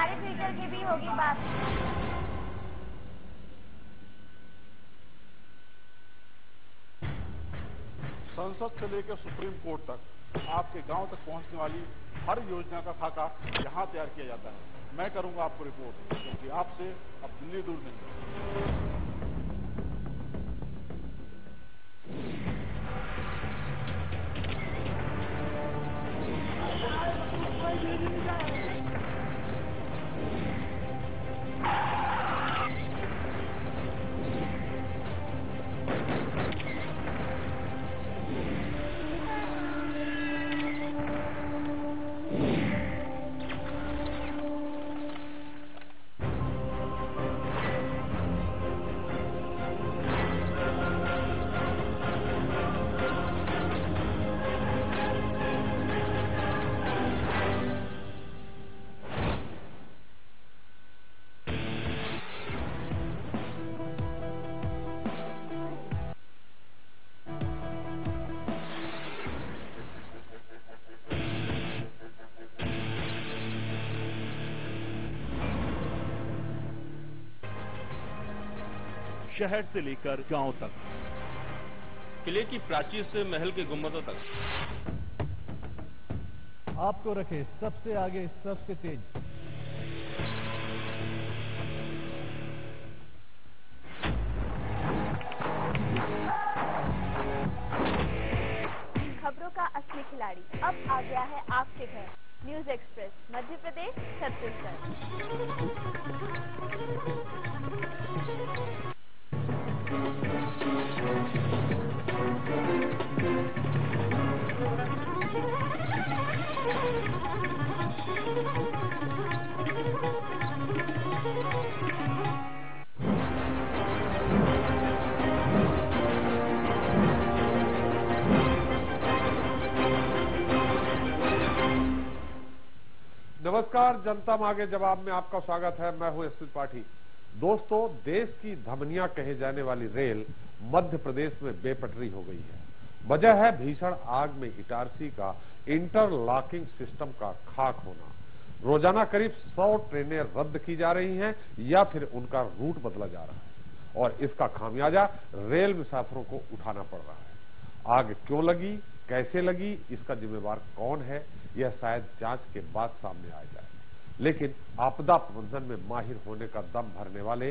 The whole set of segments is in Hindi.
पारित हुई करके भी होगी बात। संसद से लेकर सुप्रीम कोर्ट तक आपके गांव तक पहुंचने वाली हर योजना का खाका यहां तैयार किया जाता है। मैं करूंगा आपको रिपोर्ट, क्योंकि आपसे अब दिल्ली दूर नहीं। शहर से लेकर गांव तक, किले की प्राचीर से महल के गुंबदों तक, आपको रखे सबसे आगे, सबसे तेज। खबरों का असली खिलाड़ी अब आ गया है आपके घर। News express, Madhya Pradesh, Chhattisgarh. नमस्कार, जनता मांगे जवाब में आपका स्वागत है। मैं हूं एसपी पाठी। दोस्तों, देश की धमनियां कहे जाने वाली रेल मध्य प्रदेश में बेपटरी हो गई है। वजह है भीषण आग में इटारसी का इंटरलॉकिंग सिस्टम का खाक होना। रोजाना करीब 100 ट्रेनें रद्द की जा रही हैं या फिर उनका रूट बदला जा रहा है और इसका खामियाजा रेल मुसाफिरों को उठाना पड़ रहा है। आग क्यों लगी, कैसे लगी, इसका जिम्मेवार कौन है, यह शायद जांच के बाद सामने आ जाए। लेकिन आपदा प्रबंधन में माहिर होने का दम भरने वाले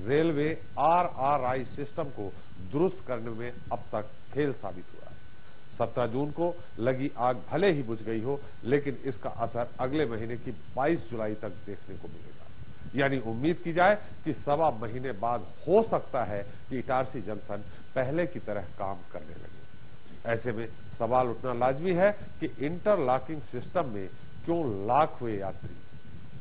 रेलवे RRI सिस्टम को दुरुस्त करने में अब तक फेल साबित हुआ है। 17 जून को लगी आग भले ही बुझ गई हो, लेकिन इसका असर अगले महीने की 22 जुलाई तक देखने को मिलेगा। यानी उम्मीद की जाए कि 1.25 महीने बाद हो सकता है कि इटारसी जंक्शन पहले की तरह काम करने लगे। ऐसे में सवाल उठना लाजमी है कि इंटरलॉकिंग सिस्टम में क्यों लाख हुए यात्री।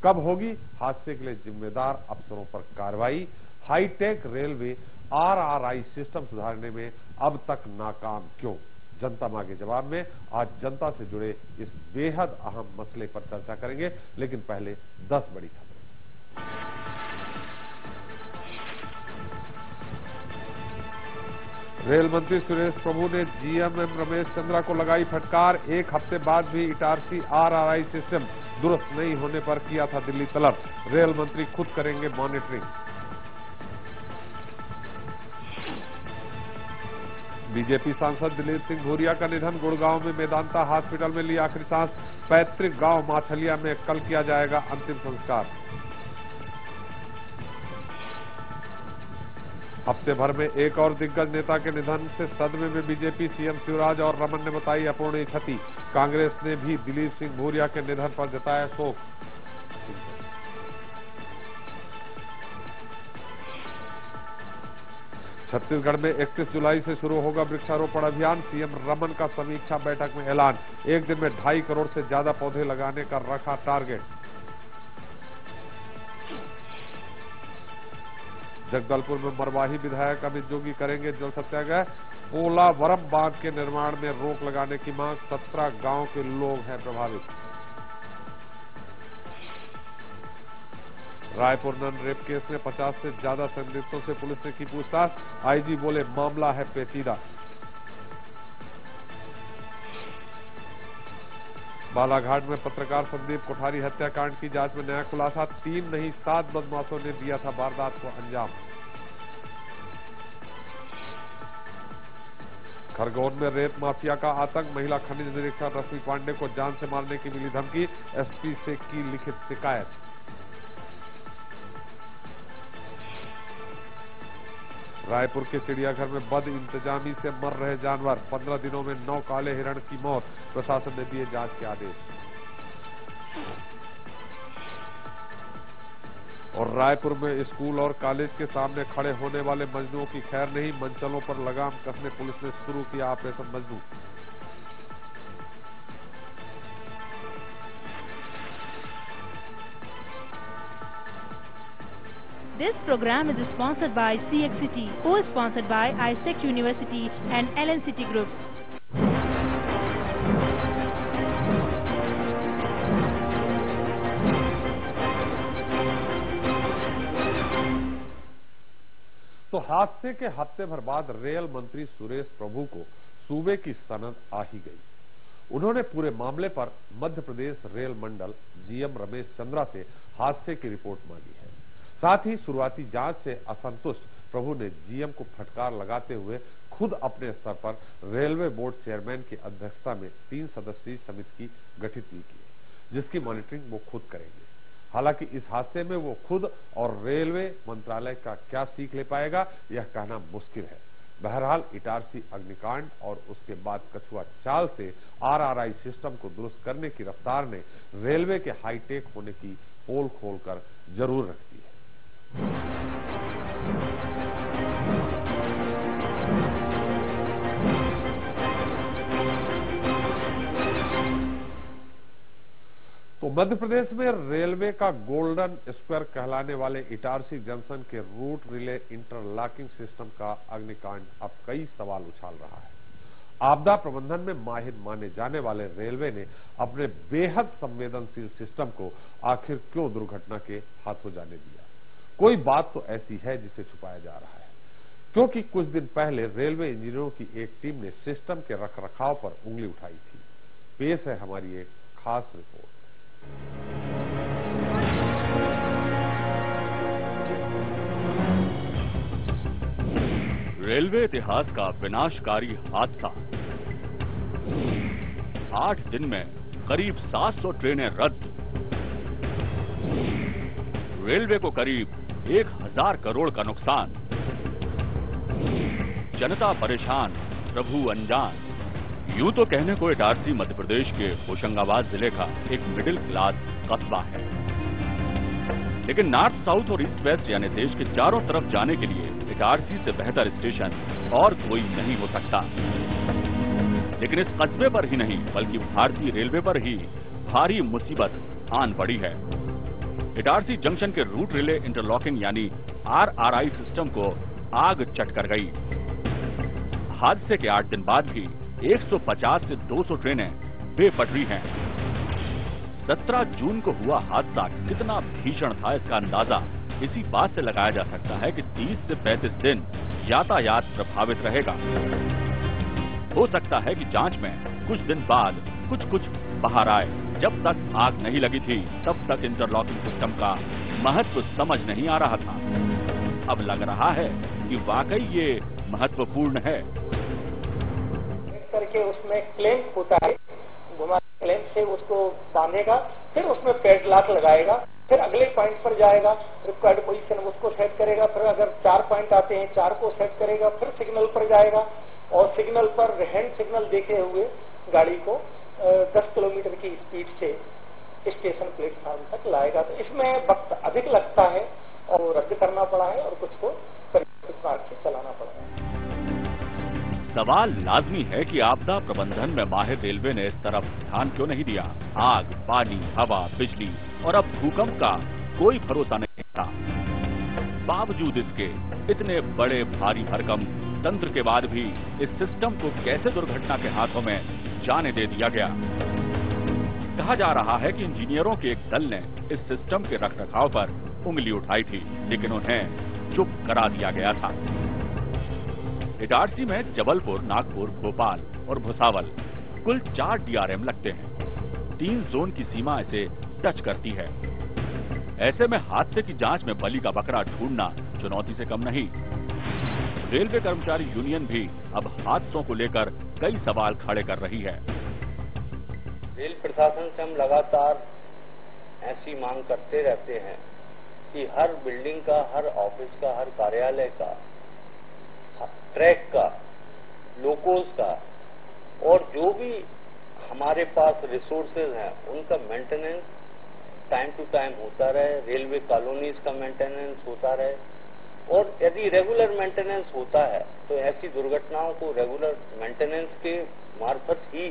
कब होगी हादसे के लिए जिम्मेदार अफसरों पर कार्रवाई। हाईटेक रेलवे RRI सिस्टम सुधारने में अब तक नाकाम क्यों। जनता मांगे जवाब में आज जनता से जुड़े इस बेहद अहम मसले पर चर्चा करेंगे, लेकिन पहले 10 बड़ी खबरें। रेल मंत्री सुरेश प्रभु ने GMM रमेश चंद्रा को लगाई फटकार। एक हफ्ते बाद भी इटारसी RRI सिस्टम दुरुस्त नहीं होने पर किया था दिल्ली तलब। रेल मंत्री खुद करेंगे मॉनिटरिंग। बीजेपी सांसद दिलीप सिंह भूरिया का निधन। गुड़गांव में मेदांता हॉस्पिटल में ली आखिरी सांस। पैतृक गांव माथलिया में कल किया जाएगा अंतिम संस्कार। हफ्ते भर में एक और दिग्गज नेता के निधन से सदमे में बीजेपी। सीएम शिवराज और रमन ने बताई अपूरणीय क्षति। कांग्रेस ने भी दिलीप सिंह भूरिया के निधन पर जताया शोक। छत्तीसगढ़ में 31 जुलाई से शुरू होगा वृक्षारोपण अभियान। सीएम रमन का समीक्षा बैठक में ऐलान। एक दिन में 2.5 करोड़ से ज्यादा पौधे लगाने का रखा टारगेट। जगदलपुर में मरवाही विधायक अमित जोगी करेंगे जल सत्याग्रह। पोलावरम बांध के निर्माण में रोक लगाने की मांग। 17 गांव के लोग हैं प्रभावित। रायपुर नन रेप केस में 50 से ज्यादा संदिग्धों से पुलिस ने की पूछताछ। आईजी बोले मामला है पेचीदा। बालाघाट में पत्रकार संदीप कोठारी हत्याकांड की जांच में नया खुलासा, 3 नहीं 7 बदमाशों ने दिया था वारदात को अंजाम। खरगोन में रेत माफिया का आतंक, महिला खनिज निरीक्षक रश्मि पांडे को जान से मारने की मिली धमकी, एसपी से की लिखित शिकायत। रायपुर के चिड़ियाघर में बद इंतजामी से मर रहे जानवर, 15 दिनों में 9 काले हिरण की मौत, प्रशासन ने दिए जांच के आदेश। और रायपुर में स्कूल और कॉलेज के सामने खड़े होने वाले मजनूओं की खैर नहीं, मंचलों पर लगाम कसने पुलिस ने शुरू किया operation Majnu. This program is sponsored by CXCT, co-sponsored by ISEC University and LNCT Group. तो हादसे के हफ्ते भर बाद रेल मंत्री सुरेश प्रभु को सूबे की सनद आ ही गई। उन्होंने पूरे मामले पर मध्य प्रदेश रेल मंडल जीएम रमेश चंद्रा से हादसे की रिपोर्ट मांगी है। साथ ही शुरुआती जांच से असंतुष्ट प्रभु ने जीएम को फटकार लगाते हुए खुद अपने स्तर पर रेलवे बोर्ड चेयरमैन की अध्यक्षता में 3 सदस्यीय समिति गठित की, जिसकी मॉनिटरिंग वो खुद करेंगे। हालांकि इस हादसे में वो खुद और रेलवे मंत्रालय का क्या सीख ले पाएगा, यह कहना मुश्किल है। बहरहाल इटारसी अग्निकांड और उसके बाद कछुआ चाल से आरआरआई सिस्टम को दुरुस्त करने की रफ्तार ने रेलवे के हाईटेक होने की पोल खोलकर जरूर रख दी है। तो मध्य प्रदेश में रेलवे का गोल्डन स्क्वायर कहलाने वाले इटारसी जंक्शन के रूट रिले इंटरलॉकिंग सिस्टम का अग्निकांड अब कई सवाल उछाल रहा है। आपदा प्रबंधन में माहिर माने जाने वाले रेलवे ने अपने बेहद संवेदनशील सिस्टम को आखिर क्यों दुर्घटना के हाथों जाने दिया? कोई बात तो ऐसी है जिसे छुपाया जा रहा है, क्योंकि कुछ दिन पहले रेलवे इंजीनियरों की एक टीम ने सिस्टम के रखरखाव पर उंगली उठाई थी। पेश है हमारी एक खास रिपोर्ट। रेलवे इतिहास का विनाशकारी हादसा। 8 दिन में करीब 700 ट्रेनें रद्द। रेलवे को करीब 1000 करोड़ का नुकसान। जनता परेशान, प्रभु अनजान। यूं तो कहने को इटारसी मध्य प्रदेश के होशंगाबाद जिले का एक मिडिल क्लास कस्बा है, लेकिन नॉर्थ साउथ और ईस्ट वेस्ट यानी देश के चारों तरफ जाने के लिए इटारसी से बेहतर स्टेशन और कोई नहीं हो सकता। लेकिन इस कस्बे पर ही नहीं बल्कि भारतीय रेलवे पर ही भारी मुसीबत आन पड़ी है। इटारसी जंक्शन के रूट रिले इंटरलॉकिंग यानी आरआरआई सिस्टम को आग चट कर गई। हादसे के 8 दिन बाद भी 150 से 200 ट्रेनें बेपटरी हैं। 17 जून को हुआ हादसा कितना भीषण था, इसका अंदाजा इसी बात से लगाया जा सकता है कि 30 से 35 दिन यातायात प्रभावित रहेगा। हो सकता है कि जांच में कुछ दिन बाद कुछ बाहर आए। जब तक आग नहीं लगी थी तब तक इंटरलॉकिंग सिस्टम का महत्व समझ नहीं आ रहा था। अब लग रहा है कि वाकई ये महत्वपूर्ण है। करके उसमें क्लैंप होता है, घुमा क्लैंप से उसको बांधेगा, फिर उसमें पेडलॉक लगाएगा, फिर अगले पॉइंट पर जाएगा, रिक्वायर्ड पोजीशन उसको सेट करेगा, फिर अगर 4 पॉइंट आते हैं 4 को सेट करेगा, फिर सिग्नल पर जाएगा और सिग्नल पर हैंड सिग्नल देखे हुए गाड़ी को 10 किलोमीटर की स्पीड से स्टेशन प्लेटफॉर्म तक लाएगा। तो इसमें वक्त अधिक लगता है और रद्द करना पड़ा है और कुछ को परिवर्तित मार्ग से चलाना पड़ा है। सवाल लाजमी है कि आपदा प्रबंधन में माहिर रेलवे ने इस तरफ ध्यान क्यों नहीं दिया। आग, पानी, हवा, बिजली और अब भूकंप का कोई भरोसा नहीं था। बावजूद इसके इतने बड़े भारी भरकम तंत्र के बाद भी इस सिस्टम को कैसे दुर्घटना के हाथों में जाने दे दिया गया। कहा जा रहा है कि इंजीनियरों के एक दल ने इस सिस्टम के रखरखाव पर उंगली उठाई थी, लेकिन उन्हें चुप करा दिया गया था। इटारसी में जबलपुर, नागपुर, भोपाल और भुसावल कुल 4 डीआरएम लगते हैं। 3 जोन की सीमा इसे टच करती है। ऐसे में हादसे की जांच में बलि का बकरा ढूंढना चुनौती से कम नहीं। रेलवे कर्मचारी यूनियन भी अब हादसों को लेकर कई सवाल खड़े कर रही है। रेल प्रशासन से हम लगातार ऐसी मांग करते रहते हैं कि हर बिल्डिंग का, हर ऑफिस का, हर कार्यालय का, ट्रैक का, लोकोस का और जो भी हमारे पास रिसोर्सेज हैं उनका मेंटेनेंस टाइम टू टाइम होता रहे, रेलवे कॉलोनीज का मेंटेनेंस होता रहे और यदि रेगुलर मेंटेनेंस होता है तो ऐसी दुर्घटनाओं को रेगुलर मेंटेनेंस के मार्फत ही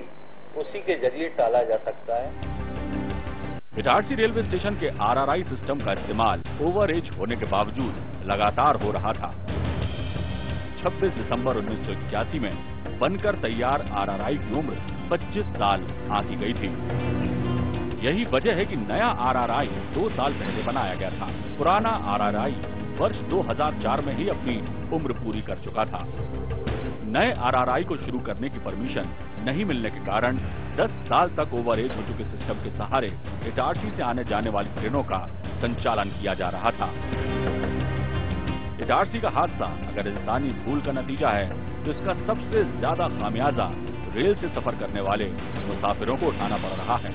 उसी के जरिए टाला जा सकता है। इटारसी रेलवे स्टेशन के आरआरआई सिस्टम का इस्तेमाल ओवर एज होने के बावजूद लगातार हो रहा था। 26 दिसंबर 1981 में बनकर तैयार आरआरआई की उम्र 25 साल आती गई थी। यही वजह है कि नया आरआरआई 2 साल पहले बनाया गया था। पुराना आरआरआई वर्ष 2004 में ही अपनी उम्र पूरी कर चुका था। नए आरआरआई को शुरू करने की परमिशन नहीं मिलने के कारण 10 साल तक ओवर एज हो चुके सिस्टम के सहारे इटारसी से आने जाने वाली ट्रेनों का संचालन किया जा रहा था। इटारसी का हादसा अगर इंसानी भूल का नतीजा है तो इसका सबसे ज्यादा खामियाजा रेल से सफर करने वाले मुसाफिरों को उठाना पड़ रहा है।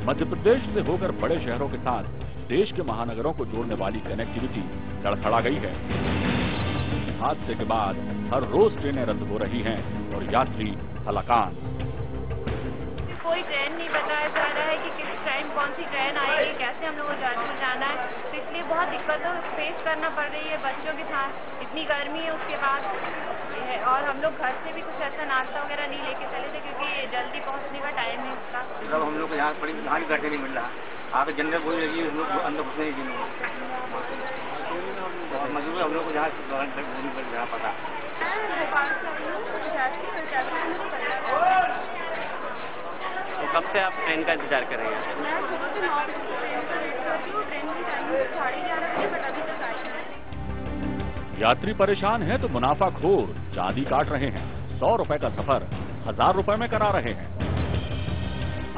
मध्य प्रदेश से होकर बड़े शहरों के साथ देश के महानगरों को जोड़ने वाली कनेक्टिविटी लड़खड़ा गई है। हादसे के बाद हर रोज ट्रेनें रद्द हो रही हैं और यात्री हलाकान। कोई ट्रेन नहीं बताया जा रहा है कि किस टाइम कौन सी ट्रेन आएगी, कैसे हम लोगों को जाना है, तो इसलिए बहुत दिक्कतों फेस करना पड़ रही है बच्चों के साथ। इतनी गर्मी है उसके बाद है और हम लोग घर से भी कुछ ऐसा नाश्ता वगैरह नहीं लेके चले थे क्योंकि जल्दी पहुंचने का टाइम है उसका। जब हम लोग को यहाँ पड़ी यहाँ भी बैठे नहीं मिल रहा, आगे जनरल बोल रही हम लोग अंदर घुसने नहीं देंगे, मजबूर हम लोग को यहाँ जाना पड़ा। तो कब से आप ट्रेन का इंतजार कर रहे हैं? यात्री परेशान हैं तो मुनाफाखोर चांदी काट रहे हैं। 100 रुपए का सफर 1000 रुपए में करा रहे हैं।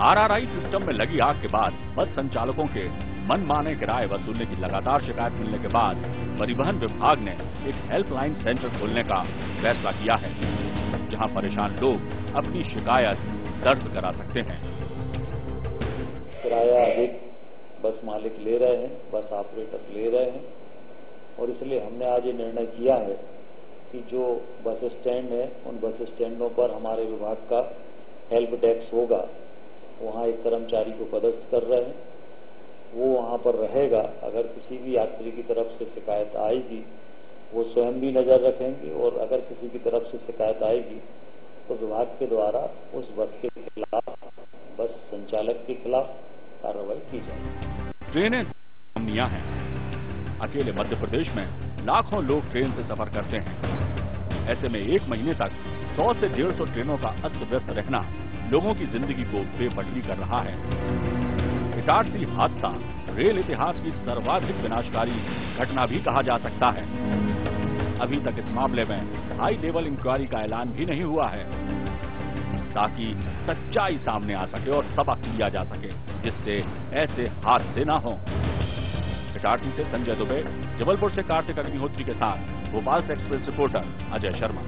आरआरआई सिस्टम में लगी आग के बाद बस संचालकों के मनमाने किराए वसूलने की लगातार शिकायत मिलने के बाद परिवहन विभाग ने एक हेल्पलाइन सेंटर खोलने का फैसला किया है, जहां परेशान लोग अपनी शिकायत दर्ज करा सकते हैं। किराया अधिक बस मालिक ले रहे हैं, बस ऑपरेटर ले रहे हैं और इसलिए हमने आज ये निर्णय किया है कि जो बस स्टैंड है उन बस स्टैंडों पर हमारे विभाग का हेल्प डेस्क होगा। वहाँ एक कर्मचारी को पदस्थ कर रहे हैं, वो वहाँ पर रहेगा। अगर किसी भी यात्री की तरफ से शिकायत आएगी वो स्वयं भी नजर रखेंगे और अगर किसी की तरफ से शिकायत आएगी तो विभाग के द्वारा उस बस के खिलाफ, बस संचालक के खिलाफ कार्रवाई की जाएगी। ट्रेनें कंपनियां हैं। अकेले मध्य प्रदेश में लाखों लोग ट्रेन से सफर करते हैं। ऐसे में 1 महीने तक 100 से 150 ट्रेनों का अस्त व्यस्त रहना लोगों की जिंदगी को बेपटरी कर रहा है। इटारसी हादसा रेल इतिहास की सर्वाधिक विनाशकारी घटना भी कहा जा सकता है। अभी तक इस मामले में हाई लेवल इंक्वायरी का ऐलान भी नहीं हुआ है ताकि सच्चाई सामने आ सके और सबक लिया जा सके, जिससे ऐसे हादसे न हों। इटारसी से संजय दुबे, जबलपुर से कार्तिक अग्निहोत्री के साथ भोपाल से एक्सप्रेस रिपोर्टर अजय शर्मा।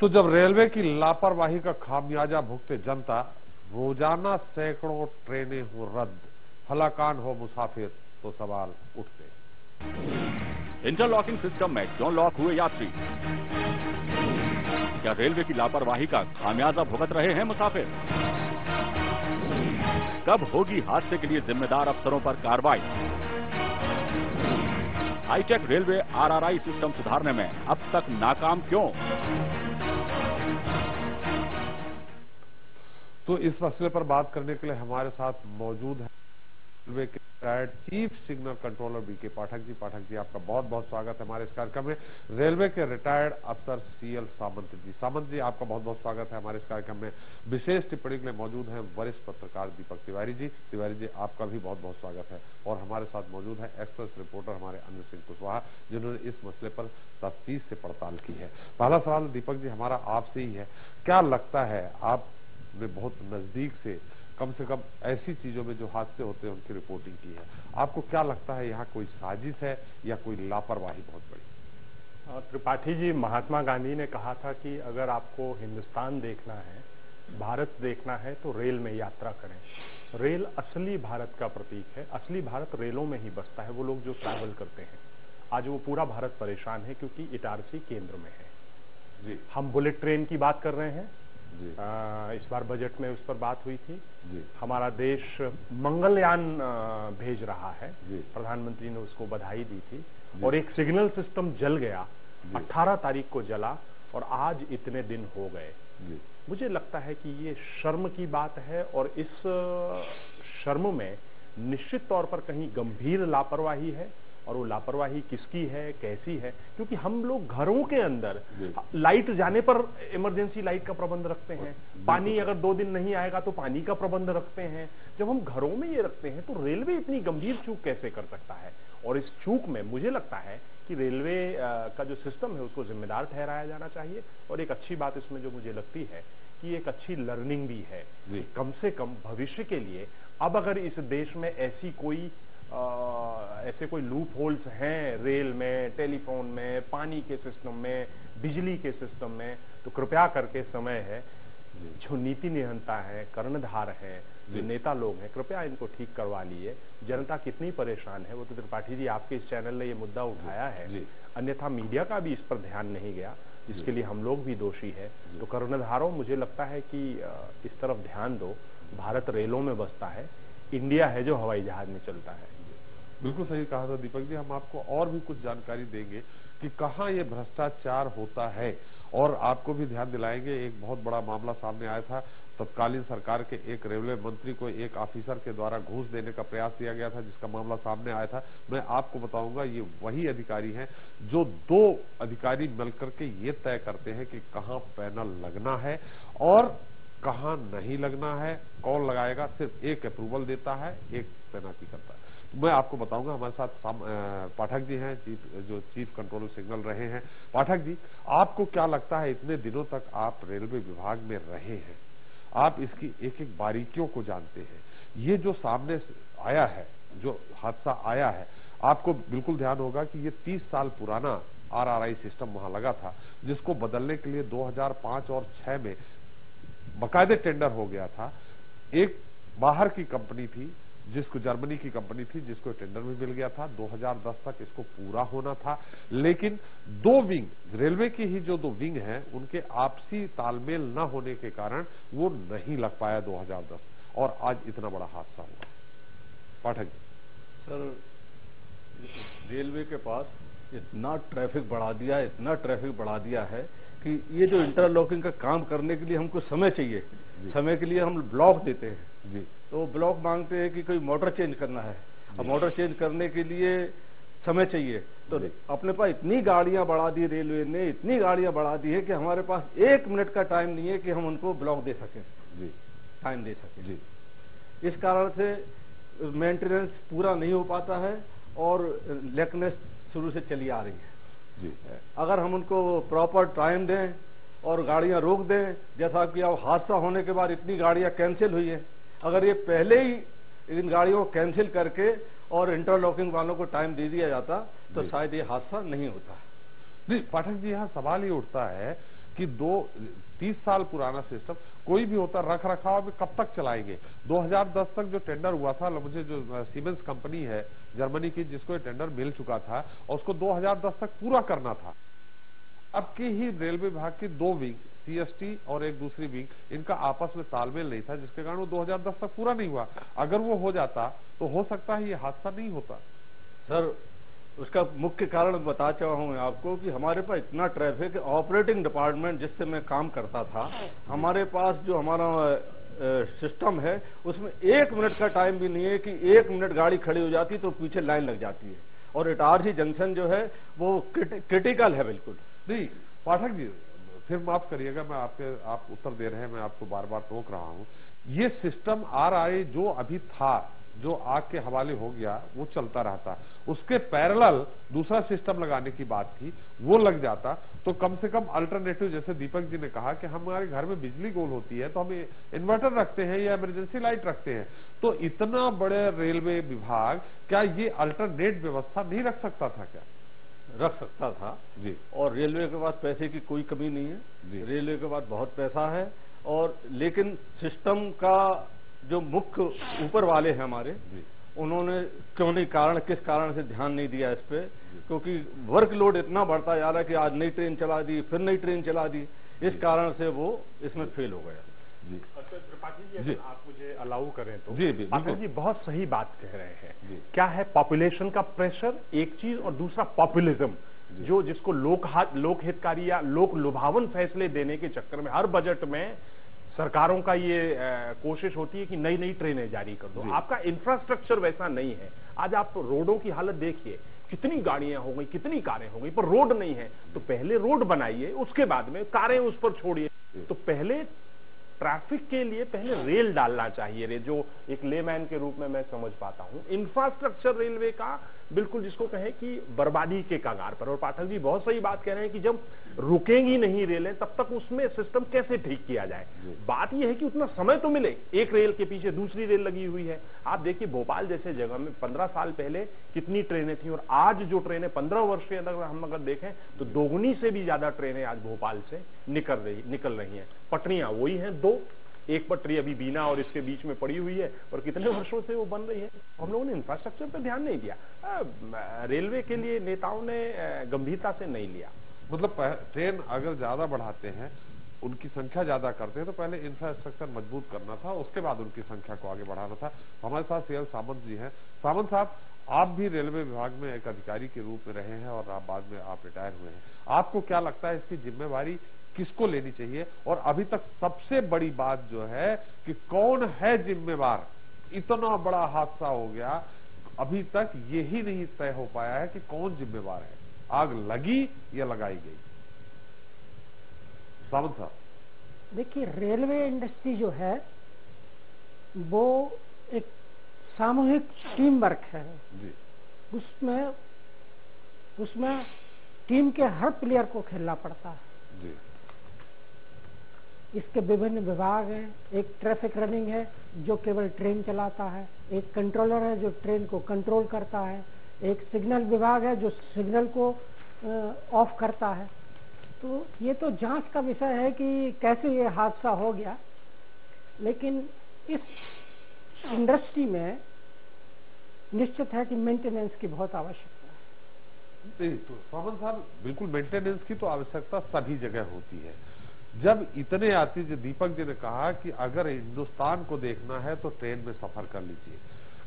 तो जब रेलवे की लापरवाही का खामियाजा भुगते जनता, रोजाना सैकड़ों ट्रेनें हो रद्द, हलाकान हो मुसाफिर, तो सवाल उठते। इंटरलॉकिंग सिस्टम में क्यों लॉक हुए यात्री? क्या रेलवे की लापरवाही का खामियाजा भुगत रहे हैं मुसाफिर? कब होगी हादसे के लिए जिम्मेदार अफसरों पर कार्रवाई? हाईटेक रेलवे आरआरआई सिस्टम सुधारने में अब तक नाकाम क्यों? तो इस मसले पर बात करने के लिए हमारे साथ मौजूद है रेलवे के retired chief signal controller BK Pathak ji. Pathak ji, आपका बहुत बहुत स्वागत है हमारे इस कार्यक्रम में। रेलवे के रिटायर्ड अफसर सीएल सामंत जी। सामंत जी, आपका बहुत बहुत स्वागत है हमारे इस कार्यक्रम में। विशेष टिप्पणी के लिए मौजूद हैं वरिष्ठ पत्रकार दीपक तिवारी जी। तिवारी जी, आपका भी बहुत बहुत स्वागत है। और हमारे साथ मौजूद है एक्सप्रेस रिपोर्टर हमारे अनिल सिंह कुशवाहा, जिन्होंने इस मसले पर तफ्तीश से पड़ताल की है। पहला सवाल दीपक जी हमारा आपसे ही है, क्या लगता है आपने बहुत नजदीक से कम ऐसी चीजों में जो हादसे होते हैं उनकी रिपोर्टिंग की है, आपको क्या लगता है यहाँ कोई साजिश है या कोई लापरवाही बहुत बड़ी? त्रिपाठी जी, महात्मा गांधी ने कहा था कि अगर आपको हिंदुस्तान देखना है, भारत देखना है, तो रेल में यात्रा करें। रेल असली भारत का प्रतीक है। असली भारत रेलों में ही बसता है। वो लोग जो ट्रैवल करते हैं, आज वो पूरा भारत परेशान है क्योंकि इटारसी केंद्र में है जी। हम बुलेट ट्रेन की बात कर रहे हैं जी। इस बार बजट में उस पर बात हुई थी जी। हमारा देश मंगलयान भेज रहा है जी। प्रधानमंत्री ने उसको बधाई दी थी और एक सिग्नल सिस्टम जल गया, 18 तारीख को जला और आज इतने दिन हो गए। मुझे लगता है कि ये शर्म की बात है और इस शर्म में निश्चित तौर पर कहीं गंभीर लापरवाही है। और वो लापरवाही किसकी है, कैसी है? क्योंकि हम लोग घरों के अंदर लाइट जाने पर इमरजेंसी लाइट का प्रबंध रखते हैं, पानी अगर 2 दिन नहीं आएगा तो पानी का प्रबंध रखते हैं। जब हम घरों में ये रखते हैं तो रेलवे इतनी गंभीर चूक कैसे कर सकता है? और इस चूक में मुझे लगता है कि रेलवे का जो सिस्टम है उसको जिम्मेदार ठहराया जाना चाहिए। और एक अच्छी बात इसमें जो मुझे लगती है कि एक अच्छी लर्निंग भी है, कम से कम भविष्य के लिए। अब अगर इस देश में ऐसे कोई लूप होल्स हैं रेल में, टेलीफोन में, पानी के सिस्टम में, बिजली के सिस्टम में, तो कृपया करके समय है, जो नीति निहंता है, कर्णधार हैं, जो नेता लोग हैं, कृपया इनको ठीक करवा लिए। जनता कितनी परेशान है वो तो त्रिपाठी जी आपके इस चैनल ने ये मुद्दा उठाया है, अन्यथा मीडिया का भी इस पर ध्यान नहीं गया, जिसके लिए हम लोग भी दोषी है। तो कर्णधारों, मुझे लगता है कि इस तरफ ध्यान दो। भारत रेलों में बसता है, इंडिया है जो हवाई जहाज में चलता है। बिल्कुल सही कहा था दीपक जी। हम आपको और भी कुछ जानकारी देंगे कि कहां ये भ्रष्टाचार होता है और आपको भी ध्यान दिलाएंगे। एक बहुत बड़ा मामला सामने आया था, तत्कालीन सरकार के एक रेलवे मंत्री को एक ऑफिसर के द्वारा घूस देने का प्रयास किया गया था, जिसका मामला सामने आया था। मैं आपको बताऊंगा, ये वही अधिकारी हैं जो 2 अधिकारी मिलकर के ये तय करते हैं कि कहां पैनल लगना है और कहां नहीं लगना है, कौन लगाएगा। सिर्फ एक अप्रूवल देता है, एक तैनाती करता है। मैं आपको बताऊंगा, हमारे साथ पाठक जी हैं, जो चीफ कंट्रोलर सिग्नल रहे हैं। पाठक जी, आपको क्या लगता है, इतने दिनों तक आप रेलवे विभाग में रहे हैं, आप इसकी एक एक बारीकियों को जानते हैं। ये जो सामने आया है, जो हादसा आया है, आपको बिल्कुल ध्यान होगा कि ये 30 साल पुराना RRI सिस्टम वहां लगा था, जिसको बदलने के लिए 2005 और 6 में बाकायदे टेंडर हो गया था। एक बाहर की कंपनी थी, जिसको जर्मनी की कंपनी थी, जिसको टेंडर भी मिल गया था। 2010 तक इसको पूरा होना था, लेकिन 2 विंग, रेलवे की ही जो 2 विंग हैं, उनके आपसी तालमेल न होने के कारण वो नहीं लग पाया 2010, और आज इतना बड़ा हादसा हुआ। पाठक जी। सर, रेलवे के पास इतना ट्रैफिक बढ़ा दिया है कि ये जो इंटरलॉकिंग का काम करने के लिए हमको समय चाहिए, समय के लिए हम ब्लॉक देते हैं जी, तो ब्लॉक मांगते हैं कि कोई मोटर चेंज करना है। अब मोटर चेंज करने के लिए समय चाहिए, तो अपने पास इतनी गाड़ियां बढ़ा दी, रेलवे ने इतनी गाड़ियां बढ़ा दी है कि हमारे पास 1 मिनट का टाइम नहीं है कि हम उनको ब्लॉक दे सकें जी, टाइम दे सकें जी। इस कारण से मेंटेनेंस पूरा नहीं हो पाता है और लेकनेस शुरू से चली आ रही है जी। अगर हम उनको प्रॉपर टाइम दें और गाड़ियां रोक दें, जैसा कि अब हादसा होने के बाद इतनी गाड़ियां कैंसिल हुई है, अगर ये पहले ही इन गाड़ियों को कैंसिल करके और इंटरलॉकिंग वालों को टाइम दे दिया जाता तो शायद ये हादसा नहीं होता। जी पाठक जी, यहाँ सवाल ये उठता है कि 30 साल पुराना सिस्टम कोई भी होता, रख रखाव में कब तक चलाएंगे? 2010 तक जो टेंडर हुआ था, मुझे जो सीमेंस कंपनी है जर्मनी की, जिसको टेंडर मिल चुका था और उसको 2010 तक पूरा करना था। अब की ही रेलवे विभाग की 2 विंग, CST और एक दूसरी विंग, इनका आपस में तालमेल नहीं था, जिसके कारण वो 2010 तक पूरा नहीं हुआ। अगर वो हो जाता तो हो सकता है ये हादसा नहीं होता। सर, उसका मुख्य कारण बता चाहा हूं मैं आपको कि हमारे पास इतना ट्रैफिक, ऑपरेटिंग डिपार्टमेंट जिससे मैं काम करता था, हमारे पास जो हमारा सिस्टम है उसमें 1 मिनट का टाइम भी नहीं है कि 1 मिनट गाड़ी खड़ी हो जाती तो पीछे लाइन लग जाती है। और इटारसी जंक्शन जो है वो क्रिटिकल है बिल्कुल। नहीं पाठक जी, फिर माफ करिएगा, मैं आप उत्तर दे रहे हैं, मैं आपको बार बार रोक रहा हूं। ये सिस्टम RI जो अभी था, जो आग के हवाले हो गया, वो चलता रहता, उसके पैरेलल दूसरा सिस्टम लगाने की बात थी, वो लग जाता तो कम से कम अल्टरनेटिव, जैसे दीपक जी ने कहा कि हमारे घर में बिजली गोल होती है तो हम इन्वर्टर रखते हैं या इमरजेंसी लाइट रखते हैं, तो इतना बड़े रेलवे विभाग क्या ये अल्टरनेट व्यवस्था नहीं रख सकता था? क्या रख सकता था जी। और रेलवे के पास पैसे की कोई कमी नहीं है, रेलवे के पास बहुत पैसा है। और लेकिन सिस्टम का जो मुख्य ऊपर वाले हैं हमारे, उन्होंने क्यों नहीं किस कारण से ध्यान नहीं दिया इस पे, क्योंकि वर्कलोड इतना बढ़ता जा रहा है कि आज नई ट्रेन चला दी, फिर नई ट्रेन चला दी, इस कारण से वो इसमें फेल हो गया। जी त्रिपाठी जी, अगर आप मुझे अलाउ करें तो। जी पाठक जी बहुत सही बात कह रहे हैं। क्या है, पॉपुलेशन का प्रेशर एक चीज, और दूसरा पॉपुलिज्म, जो जिसको लोक हितकारी या लोक लुभावन फैसले देने के चक्कर में हर बजट में सरकारों का ये कोशिश होती है कि नई नई ट्रेनें जारी कर दो। आपका इंफ्रास्ट्रक्चर वैसा नहीं है। आज आप रोडों की हालत देखिए, कितनी गाड़ियां हो गई, कितनी कारें हो गई, पर रोड नहीं है। तो पहले रोड बनाइए, उसके बाद में कारें उस पर छोड़िए। तो पहले ट्रैफिक के लिए पहले रेल डालना चाहिए, जो एक लेमैन के रूप में मैं समझ पाता हूं। इंफ्रास्ट्रक्चर रेलवे का बिल्कुल जिसको कहें कि बर्बादी के कगार पर। और पाठक जी बहुत सही बात कह रहे हैं कि जब रुकेंगी नहीं रेलें तब तक उसमें सिस्टम कैसे ठीक किया जाए। बात यह है कि उतना समय तो मिले, एक रेल के पीछे दूसरी रेल लगी हुई है। आप देखिए भोपाल जैसे जगह में 15 साल पहले कितनी ट्रेनें थी, और आज जो ट्रेनें 15 वर्ष के अंदर हम अगर देखें तो दोगुनी से भी ज्यादा ट्रेनें आज भोपाल से निकल रही हैं। पटरियां वही हैं 2, एक पटरी अभी बीना और इसके बीच में पड़ी हुई है, और कितने वर्षों से वो बन रही है। हम लोगों ने इंफ्रास्ट्रक्चर पर ध्यान नहीं दिया। रेलवे के लिए नेताओं ने गंभीरता से नहीं लिया। मतलब ट्रेन अगर ज्यादा बढ़ाते हैं, उनकी संख्या ज्यादा करते हैं, तो पहले इंफ्रास्ट्रक्चर मजबूत करना था, उसके बाद उनकी संख्या को आगे बढ़ाना था। हमारे साथ CL सामंत जी हैं। सामंत साहब, आप भी रेलवे विभाग में एक अधिकारी के रूप में रहे हैं और आप बाद में आप रिटायर हुए हैं। आपको क्या लगता है इसकी जिम्मेवारी किसको लेनी चाहिए? और अभी तक सबसे बड़ी बात जो है कि कौन है जिम्मेवार? इतना बड़ा हादसा हो गया, अभी तक यही नहीं तय हो पाया है कि कौन जिम्मेवार है। आग लगी या लगाई गई? सावंत साहब, देखिए रेलवे इंडस्ट्री जो है वो एक सामूहिक टीम वर्क है जी। उसमें टीम के हर प्लेयर को खेलना पड़ता है जी। इसके विभिन्न विभाग हैं। एक ट्रैफिक रनिंग है जो केवल ट्रेन चलाता है, एक कंट्रोलर है जो ट्रेन को कंट्रोल करता है, एक सिग्नल विभाग है जो सिग्नल को ऑफ करता है। तो ये तो जांच का विषय है कि कैसे ये हादसा हो गया, लेकिन इस इंडस्ट्री में निश्चित है कि मेंटेनेंस की बहुत आवश्यकता है। तो सावंत साहब, बिल्कुल मेंटेनेंस की तो आवश्यकता सभी जगह होती है। जब इतने आती, जो दीपक जी ने कहा कि अगर हिंदुस्तान को देखना है तो ट्रेन में सफर कर लीजिए,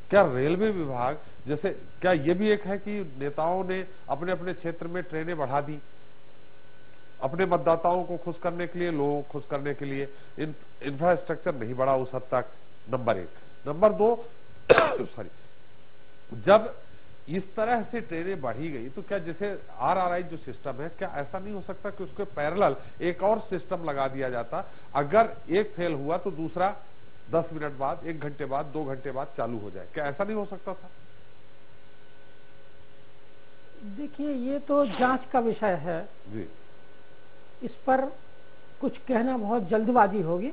क्या रेलवे विभाग जैसे, क्या ये भी एक है कि नेताओं ने अपने अपने क्षेत्र में ट्रेनें बढ़ा दी अपने मतदाताओं को खुश करने के लिए, लोगों को खुश करने के लिए? इंफ्रास्ट्रक्चर नहीं बढ़ा उस हद तक, नंबर 1। नंबर 2, सॉरी, जब इस तरह से ट्रेनें बढ़ी गई तो क्या जैसे RRI जो सिस्टम है, क्या ऐसा नहीं हो सकता कि उसके पैरेलल एक और सिस्टम लगा दिया जाता? अगर एक फेल हुआ तो दूसरा 10 मिनट बाद, 1 घंटे बाद, 2 घंटे बाद चालू हो जाए। क्या ऐसा नहीं हो सकता था? देखिए ये तो जांच का विषय है जी। इस पर कुछ कहना बहुत जल्दबाजी होगी।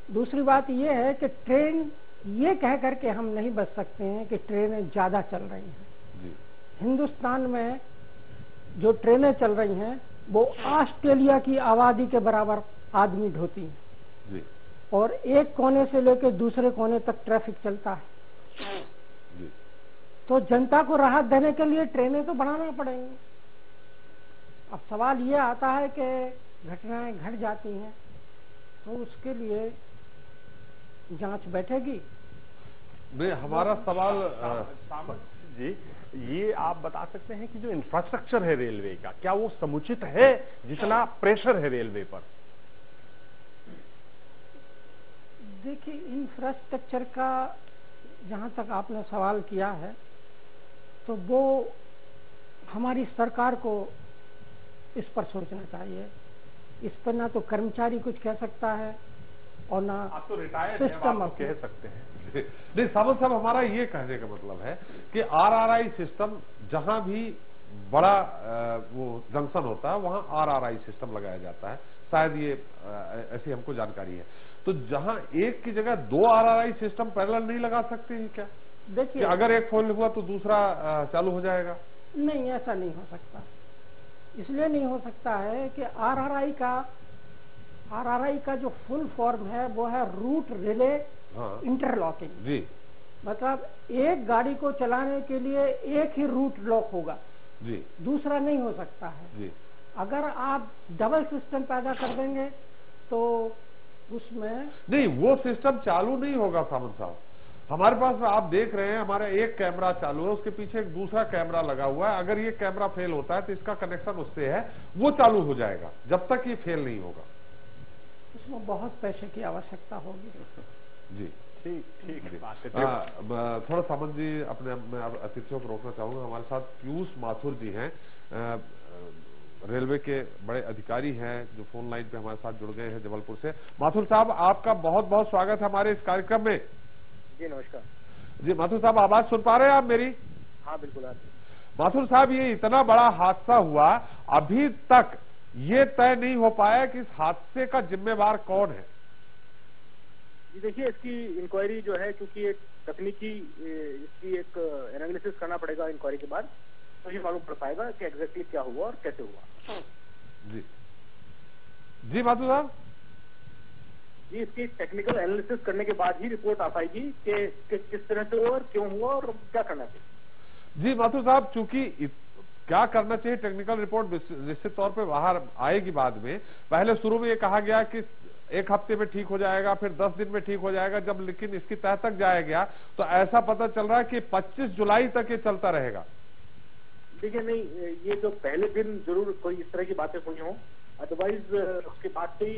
दूसरी बात यह है कि ट्रेन, ये कह करके हम नहीं बच सकते हैं कि ट्रेनें ज्यादा चल रही हैं जी। हिंदुस्तान में जो ट्रेनें चल रही हैं वो ऑस्ट्रेलिया की आबादी के बराबर आदमी ढोती हैं जी। और एक कोने से लेकर दूसरे कोने तक ट्रैफिक चलता है जी। तो जनता को राहत देने के लिए ट्रेनें तो बढ़ाना पड़ेंगी। अब सवाल ये आता है कि घटनाएं घट जाती हैं तो उसके लिए जांच बैठेगी। मैं हमारा सवाल सामंत जी, ये आप बता सकते हैं कि जो इंफ्रास्ट्रक्चर है रेलवे का, क्या वो समुचित है जितना प्रेशर है रेलवे पर? देखिए, इंफ्रास्ट्रक्चर का जहाँ तक आपने सवाल किया है, तो वो हमारी सरकार को इस पर सोचना चाहिए। इस पर ना तो कर्मचारी कुछ कह सकता है और ना आप तो रिटायर्ड सिस्टम आप कह सकते हैं। नहीं सावंत साहब, हमारा ये कहने का मतलब है कि आरआरआई सिस्टम जहां भी बड़ा वो जंक्शन होता है वहां आरआरआई सिस्टम लगाया जाता है, शायद ये ऐसी हमको जानकारी है। तो जहां एक की जगह 2 आरआरआई सिस्टम पैरेलल नहीं लगा सकते हैं क्या? देखिए, अगर एक फेल हुआ तो दूसरा चालू हो जाएगा? नहीं, ऐसा नहीं हो सकता। इसलिए नहीं हो सकता है कि आरआरआई का जो फुल फॉर्म है वो है रूट रिले इंटरलॉकिंग। जी, मतलब एक गाड़ी को चलाने के लिए एक ही रूट लॉक होगा जी, दूसरा दूसरा नहीं हो सकता है जी। अगर आप डबल सिस्टम पैदा कर देंगे तो उसमें नहीं, वो सिस्टम चालू नहीं होगा सामंत साहब। हमारे पास आप देख रहे हैं, हमारा एक कैमरा चालू है, उसके पीछे एक दूसरा कैमरा लगा हुआ है। अगर ये कैमरा फेल होता है तो इसका कनेक्शन उससे है, वो चालू हो जाएगा जब तक ये फेल नहीं होगा। उसमें बहुत पैसे की आवश्यकता होगी। जी, ठीक है। थोड़ा सामंत जी, अपने मैं अतिथियों को रोकना चाहूंगा। हमारे साथ पीयूष माथुर जी हैं, रेलवे के बड़े अधिकारी हैं, जो फोन लाइन पे हमारे साथ जुड़ गए हैं जबलपुर से। माथुर साहब, आपका बहुत बहुत स्वागत है हमारे इस कार्यक्रम में। जी नमस्कार जी। माथुर साहब, आवाज सुन पा रहे हैं आप मेरी? हाँ बिल्कुल। माथुर साहब, ये इतना बड़ा हादसा हुआ, अभी तक ये तय नहीं हो पाया कि इस हादसे का जिम्मेवार कौन है। जी देखिए, इसकी इंक्वायरी जो है, क्योंकि एक तकनीकी इसकी एक एनालिसिस करना पड़ेगा इंक्वायरी के बाद, तो ये मालूम पड़ पाएगा कि एग्जैक्टली क्या हुआ और कैसे हुआ। जी जी माथुर साहब। जी, इसकी टेक्निकल एनालिसिस करने के बाद ही रिपोर्ट आ पाएगी कि किस तरह से हुआ और क्यों हुआ और क्या करना चाहिए। जी माथुर साहब, चूंकि क्या करना चाहिए, टेक्निकल रिपोर्ट निश्चित तौर पे बाहर आएगी बाद में। पहले शुरू में ये कहा गया कि 1 हफ्ते में ठीक हो जाएगा, फिर 10 दिन में ठीक हो जाएगा। जब लेकिन इसकी तह तक जाया गया तो ऐसा पता चल रहा है कि 25 जुलाई तक ये चलता रहेगा। देखिए, नहीं, ये जो पहले दिन जरूर कोई इस तरह की बातें हुई हों, अदरवाइज उसके बाद से ही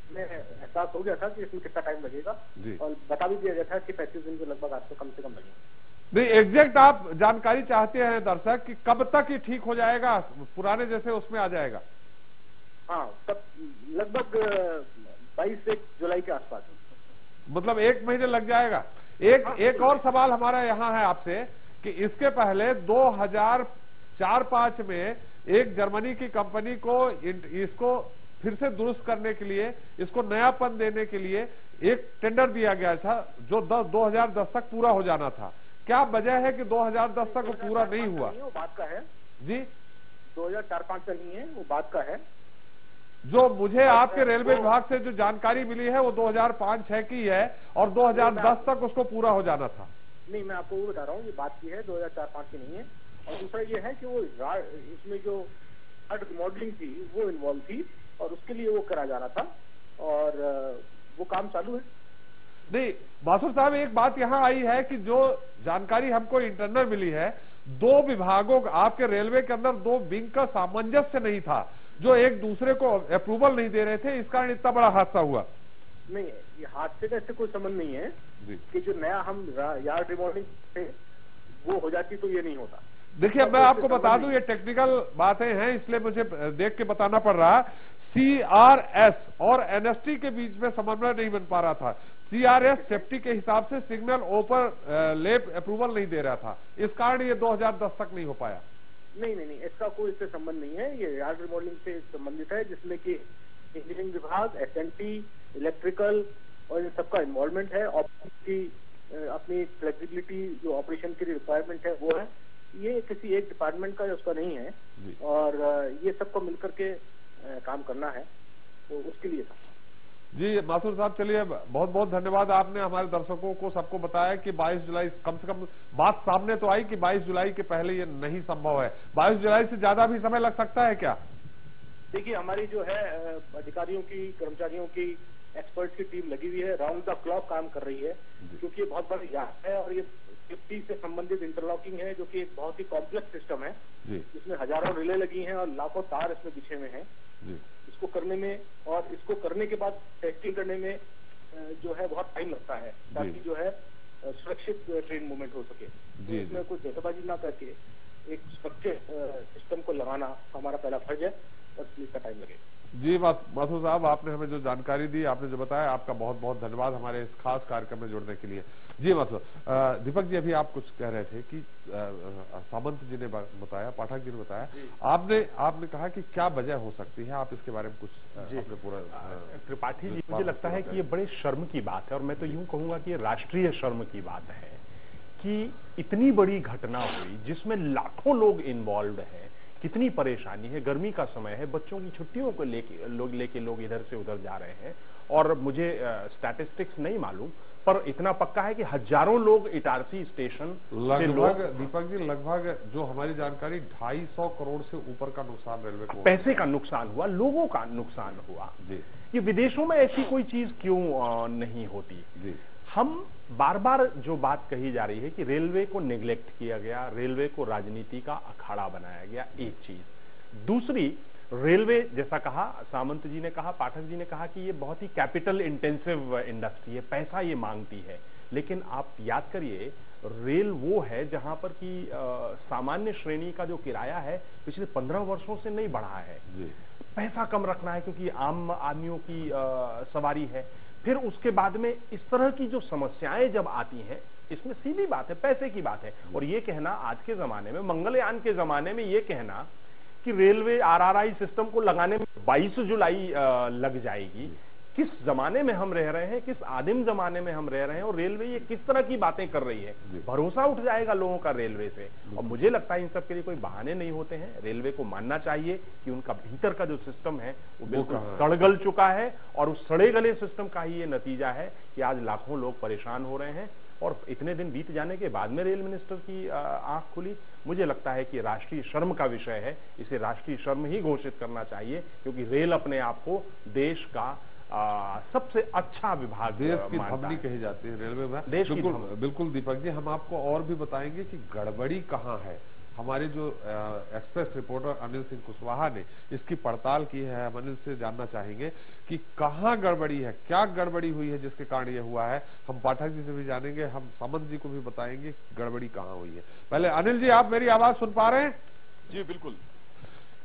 हमें एहसास हो गया था कि इसमें कितना टाइम लगेगा, और बता भी दिया गया था कि 35 दिन के लगभग आपको कम से कम लगेगा। नहीं, एग्जैक्ट आप जानकारी चाहते हैं दर्शक कि कब तक ये ठीक हो जाएगा, पुराने जैसे उसमें आ जाएगा? हाँ, तब लगभग 22 जुलाई के आसपास। मतलब 1 महीने लग जाएगा। एक और सवाल हमारा यहाँ है आपसे कि इसके पहले 2004-05 में एक जर्मनी की कंपनी को इसको फिर से दुरुस्त करने के लिए, इसको नयापन देने के लिए एक टेंडर दिया गया था, जो 2010 तक पूरा हो जाना था। क्या वजह है कि 2010 तक पूरा नहीं हुआ? वो बात का है जी, 2004-05 का नहीं है, वो बात का है। जो मुझे आपके रेलवे विभाग से जो जानकारी मिली है वो 2005-06 की है, और 2010 तक उसको पूरा हो जाना था। नहीं, मैं आपको वो बता रहा हूँ, ये बात की है 2004-05 की नहीं है। और दूसरा ये है कि वो इसमें जो मॉडलिंग थी वो इन्वॉल्व थी, और उसके लिए वो करा जाना था, और वो काम चालू है। नहीं माथुर साहब, एक बात यहाँ आई है कि जो जानकारी हमको इंटरनल मिली है, 2 विभागों आपके रेलवे के अंदर 2 विंग का सामंजस्य नहीं था, जो एक दूसरे को अप्रूवल नहीं दे रहे थे, इस कारण इतना बड़ा हादसा हुआ। नहीं, ये हादसे का इससे कोई संबंध नहीं है कि जो नया हम यार्ड रिमॉडलिंग थे वो हो जाती तो ये नहीं होता। देखिए, मैं आपको बता दूं, ये टेक्निकल बातें हैं, इसलिए मुझे देख के बताना पड़ रहा। CRS और NST के बीच में समन्वय नहीं बन पा रहा था। CRS सेफ्टी के हिसाब से सिग्नल ओपर लेप अप्रूवल नहीं दे रहा था, इस कारण ये 2010 तक नहीं हो पाया। नहीं, इसका कोई इससे संबंध नहीं है। ये यार्ड रिमॉडलिंग से संबंधित है, जिसमें कि इंजीनियरिंग विभाग, SNT, इलेक्ट्रिकल और इन सबका इन्वॉल्वमेंट है। अपनी फ्लेक्सिबिलिटी जो ऑपरेशन की रिक्वायरमेंट है वो है। ये किसी एक डिपार्टमेंट का उसका नहीं है, और ये सबको मिलकर के काम करना है, तो उसके लिए था। जी माथुर साहब, चलिए बहुत बहुत धन्यवाद। आपने हमारे दर्शकों को सबको बताया कि 22 जुलाई, कम से कम बात सामने तो आई कि 22 जुलाई के पहले ये नहीं संभव है। 22 जुलाई से ज्यादा भी समय लग सकता है क्या? देखिए, हमारी जो है अधिकारियों की, कर्मचारियों की, एक्सपर्ट्स की टीम लगी हुई है, राउंड द क्लॉक काम कर रही है, क्योंकि ये बहुत बड़ी याद है, और ये सेफ्टी से संबंधित इंटरलॉकिंग है, जो कि एक बहुत ही कॉम्प्लेक्स सिस्टम है, जिसमें हजारों रिले लगी हैं और लाखों तार इसमें बिछे हुए हैं। इसको करने में और इसको करने के बाद टेस्टिंग करने में जो है बहुत टाइम लगता है, ताकि जो है सुरक्षित ट्रेन मूवमेंट हो सके। तो इसमें कुछ जल्दबाजी ना करके एक स्ट्रक्चर सिस्टम को लगाना हमारा पहला फर्ज है, और इसलिए इसका टाइम लगेगा। जी माथुर साहब, आपने हमें जो जानकारी दी, आपने जो बताया, आपका बहुत बहुत धन्यवाद हमारे इस खास कार्यक्रम में जुड़ने के लिए। जी माथुर, दीपक जी अभी आप कुछ कह रहे थे कि सामंत जी ने बताया, पाठक जी ने बताया, आपने कहा कि क्या वजह हो सकती है, आप इसके बारे में कुछ अपने पूरा त्रिपाठी जी, मुझे लगता है कि ये बड़े शर्म की बात है, और मैं तो यूं कहूंगा कि ये राष्ट्रीय शर्म की बात है कि इतनी बड़ी घटना हुई जिसमें लाखों लोग इन्वॉल्व हैं, कितनी परेशानी है, गर्मी का समय है, बच्चों की छुट्टियों को लेके लोग इधर से उधर जा रहे हैं, और मुझे स्टैटिस्टिक्स नहीं मालूम, पर इतना पक्का है कि हजारों लोग इटारसी स्टेशन लगभग, दीपक जी लगभग जो हमारी जानकारी 250 करोड़ से ऊपर का नुकसान रेलवे को, पैसे का नुकसान हुआ, लोगों का नुकसान हुआ जी। ये विदेशों में ऐसी कोई चीज क्यों नहीं होती जी। हम बार बार जो बात कही जा रही है कि रेलवे को नेग्लेक्ट किया गया, रेलवे को राजनीति का अखाड़ा बनाया गया, एक चीज। दूसरी, रेलवे जैसा कहा सामंत जी ने कहा, पाठक जी ने कहा कि ये बहुत ही कैपिटल इंटेंसिव इंडस्ट्री है, पैसा ये मांगती है, लेकिन आप याद करिए रेल वो है जहां पर कि सामान्य श्रेणी का जो किराया है पिछले 15 वर्षों से नहीं बढ़ा है जी। पैसा कम रखना है क्योंकि आम आदमियों की सवारी है। फिर उसके बाद में इस तरह की जो समस्याएं जब आती हैं, इसमें सीधी बात है, पैसे की बात है। और ये कहना आज के जमाने में, मंगलयान के जमाने में ये कहना कि रेलवे आरआरआई सिस्टम को लगाने में 22 जुलाई लग जाएगी, किस जमाने में हम रह रहे हैं, किस आदिम जमाने में हम रह रहे हैं, और रेलवे ये किस तरह की बातें कर रही है। भरोसा उठ जाएगा लोगों का रेलवे से। और मुझे लगता है इन सब के लिए कोई बहाने नहीं होते हैं। रेलवे को मानना चाहिए कि उनका भीतर का जो सिस्टम है वो बिल्कुल सड़गल चुका है, और उस सड़े गले सिस्टम का ही ये नतीजा है कि आज लाखों लोग परेशान हो रहे हैं। और इतने दिन बीत जाने के बाद में रेल मिनिस्टर की आंख खुली। मुझे लगता है कि राष्ट्रीय शर्म का विषय है, इसे राष्ट्रीय शर्म ही घोषित करना चाहिए, क्योंकि रेल अपने आप को देश का सबसे अच्छा विभाग, देश की धमनी कही जाती है रेलवे में। बिल्कुल दीपक जी, हम आपको और भी बताएंगे कि गड़बड़ी कहाँ है। हमारे जो एक्सप्रेस रिपोर्टर अनिल सिंह कुशवाहा ने इसकी पड़ताल की है, हम अनिल से जानना चाहेंगे कि कहाँ गड़बड़ी है, क्या गड़बड़ी हुई है जिसके कारण ये हुआ है। हम पाठक जी से भी जानेंगे, हम सामंत जी को भी बताएंगे गड़बड़ी कहाँ हुई है। पहले अनिल जी, आप मेरी आवाज सुन पा रहे हैं? जी बिल्कुल।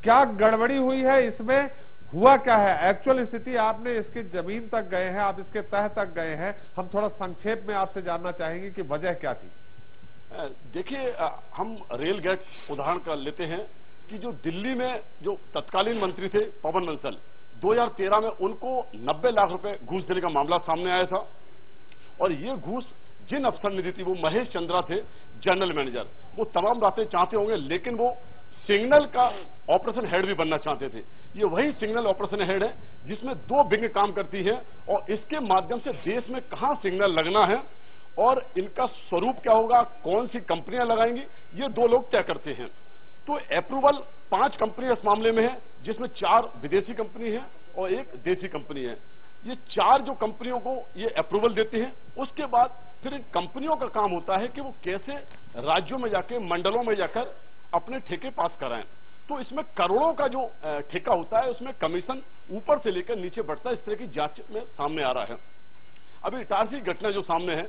क्या गड़बड़ी हुई है, इसमें हुआ क्या है, एक्चुअल स्थिति? आपने इसकी जमीन तक गए हैं, आप इसके तह तक गए हैं, हम थोड़ा संक्षेप में आपसे जानना चाहेंगे कि वजह क्या थी। देखिए, हम रेल गेट उदाहरण का लेते हैं कि जो दिल्ली में जो तत्कालीन मंत्री थे पवन बंसल, 2013 में उनको 90 लाख रुपए घूस देने का मामला सामने आया था। और ये घूस जिन अफसर ने दी थी, वो महेश चंद्रा थे, जनरल मैनेजर। वो तमाम बातें चाहते होंगे, लेकिन वो सिग्नल का ऑपरेशन हेड भी बनना चाहते थे। ये वही सिग्नल ऑपरेशन हेड है जिसमें 2 विंग काम करती है, और इसके माध्यम से देश में कहां सिग्नल लगना है और इनका स्वरूप क्या होगा, कौन सी कंपनियां लगाएंगी, ये 2 लोग तय करते हैं। तो अप्रूवल 5 कंपनी इस मामले में है, जिसमें 4 विदेशी कंपनी है और 1 देसी कंपनी है। ये 4 जो कंपनियों को ये अप्रूवल देते हैं, उसके बाद फिर इन कंपनियों का काम होता है कि वो कैसे राज्यों में जाके, मंडलों में जाकर अपने ठेके पास कराएं। तो इसमें करोड़ों का जो ठेका होता है, उसमें कमीशन ऊपर से लेकर नीचे बढ़ता है। इस तरह की जांच में सामने आ रहा है। अभी इटारसी घटना जो सामने है,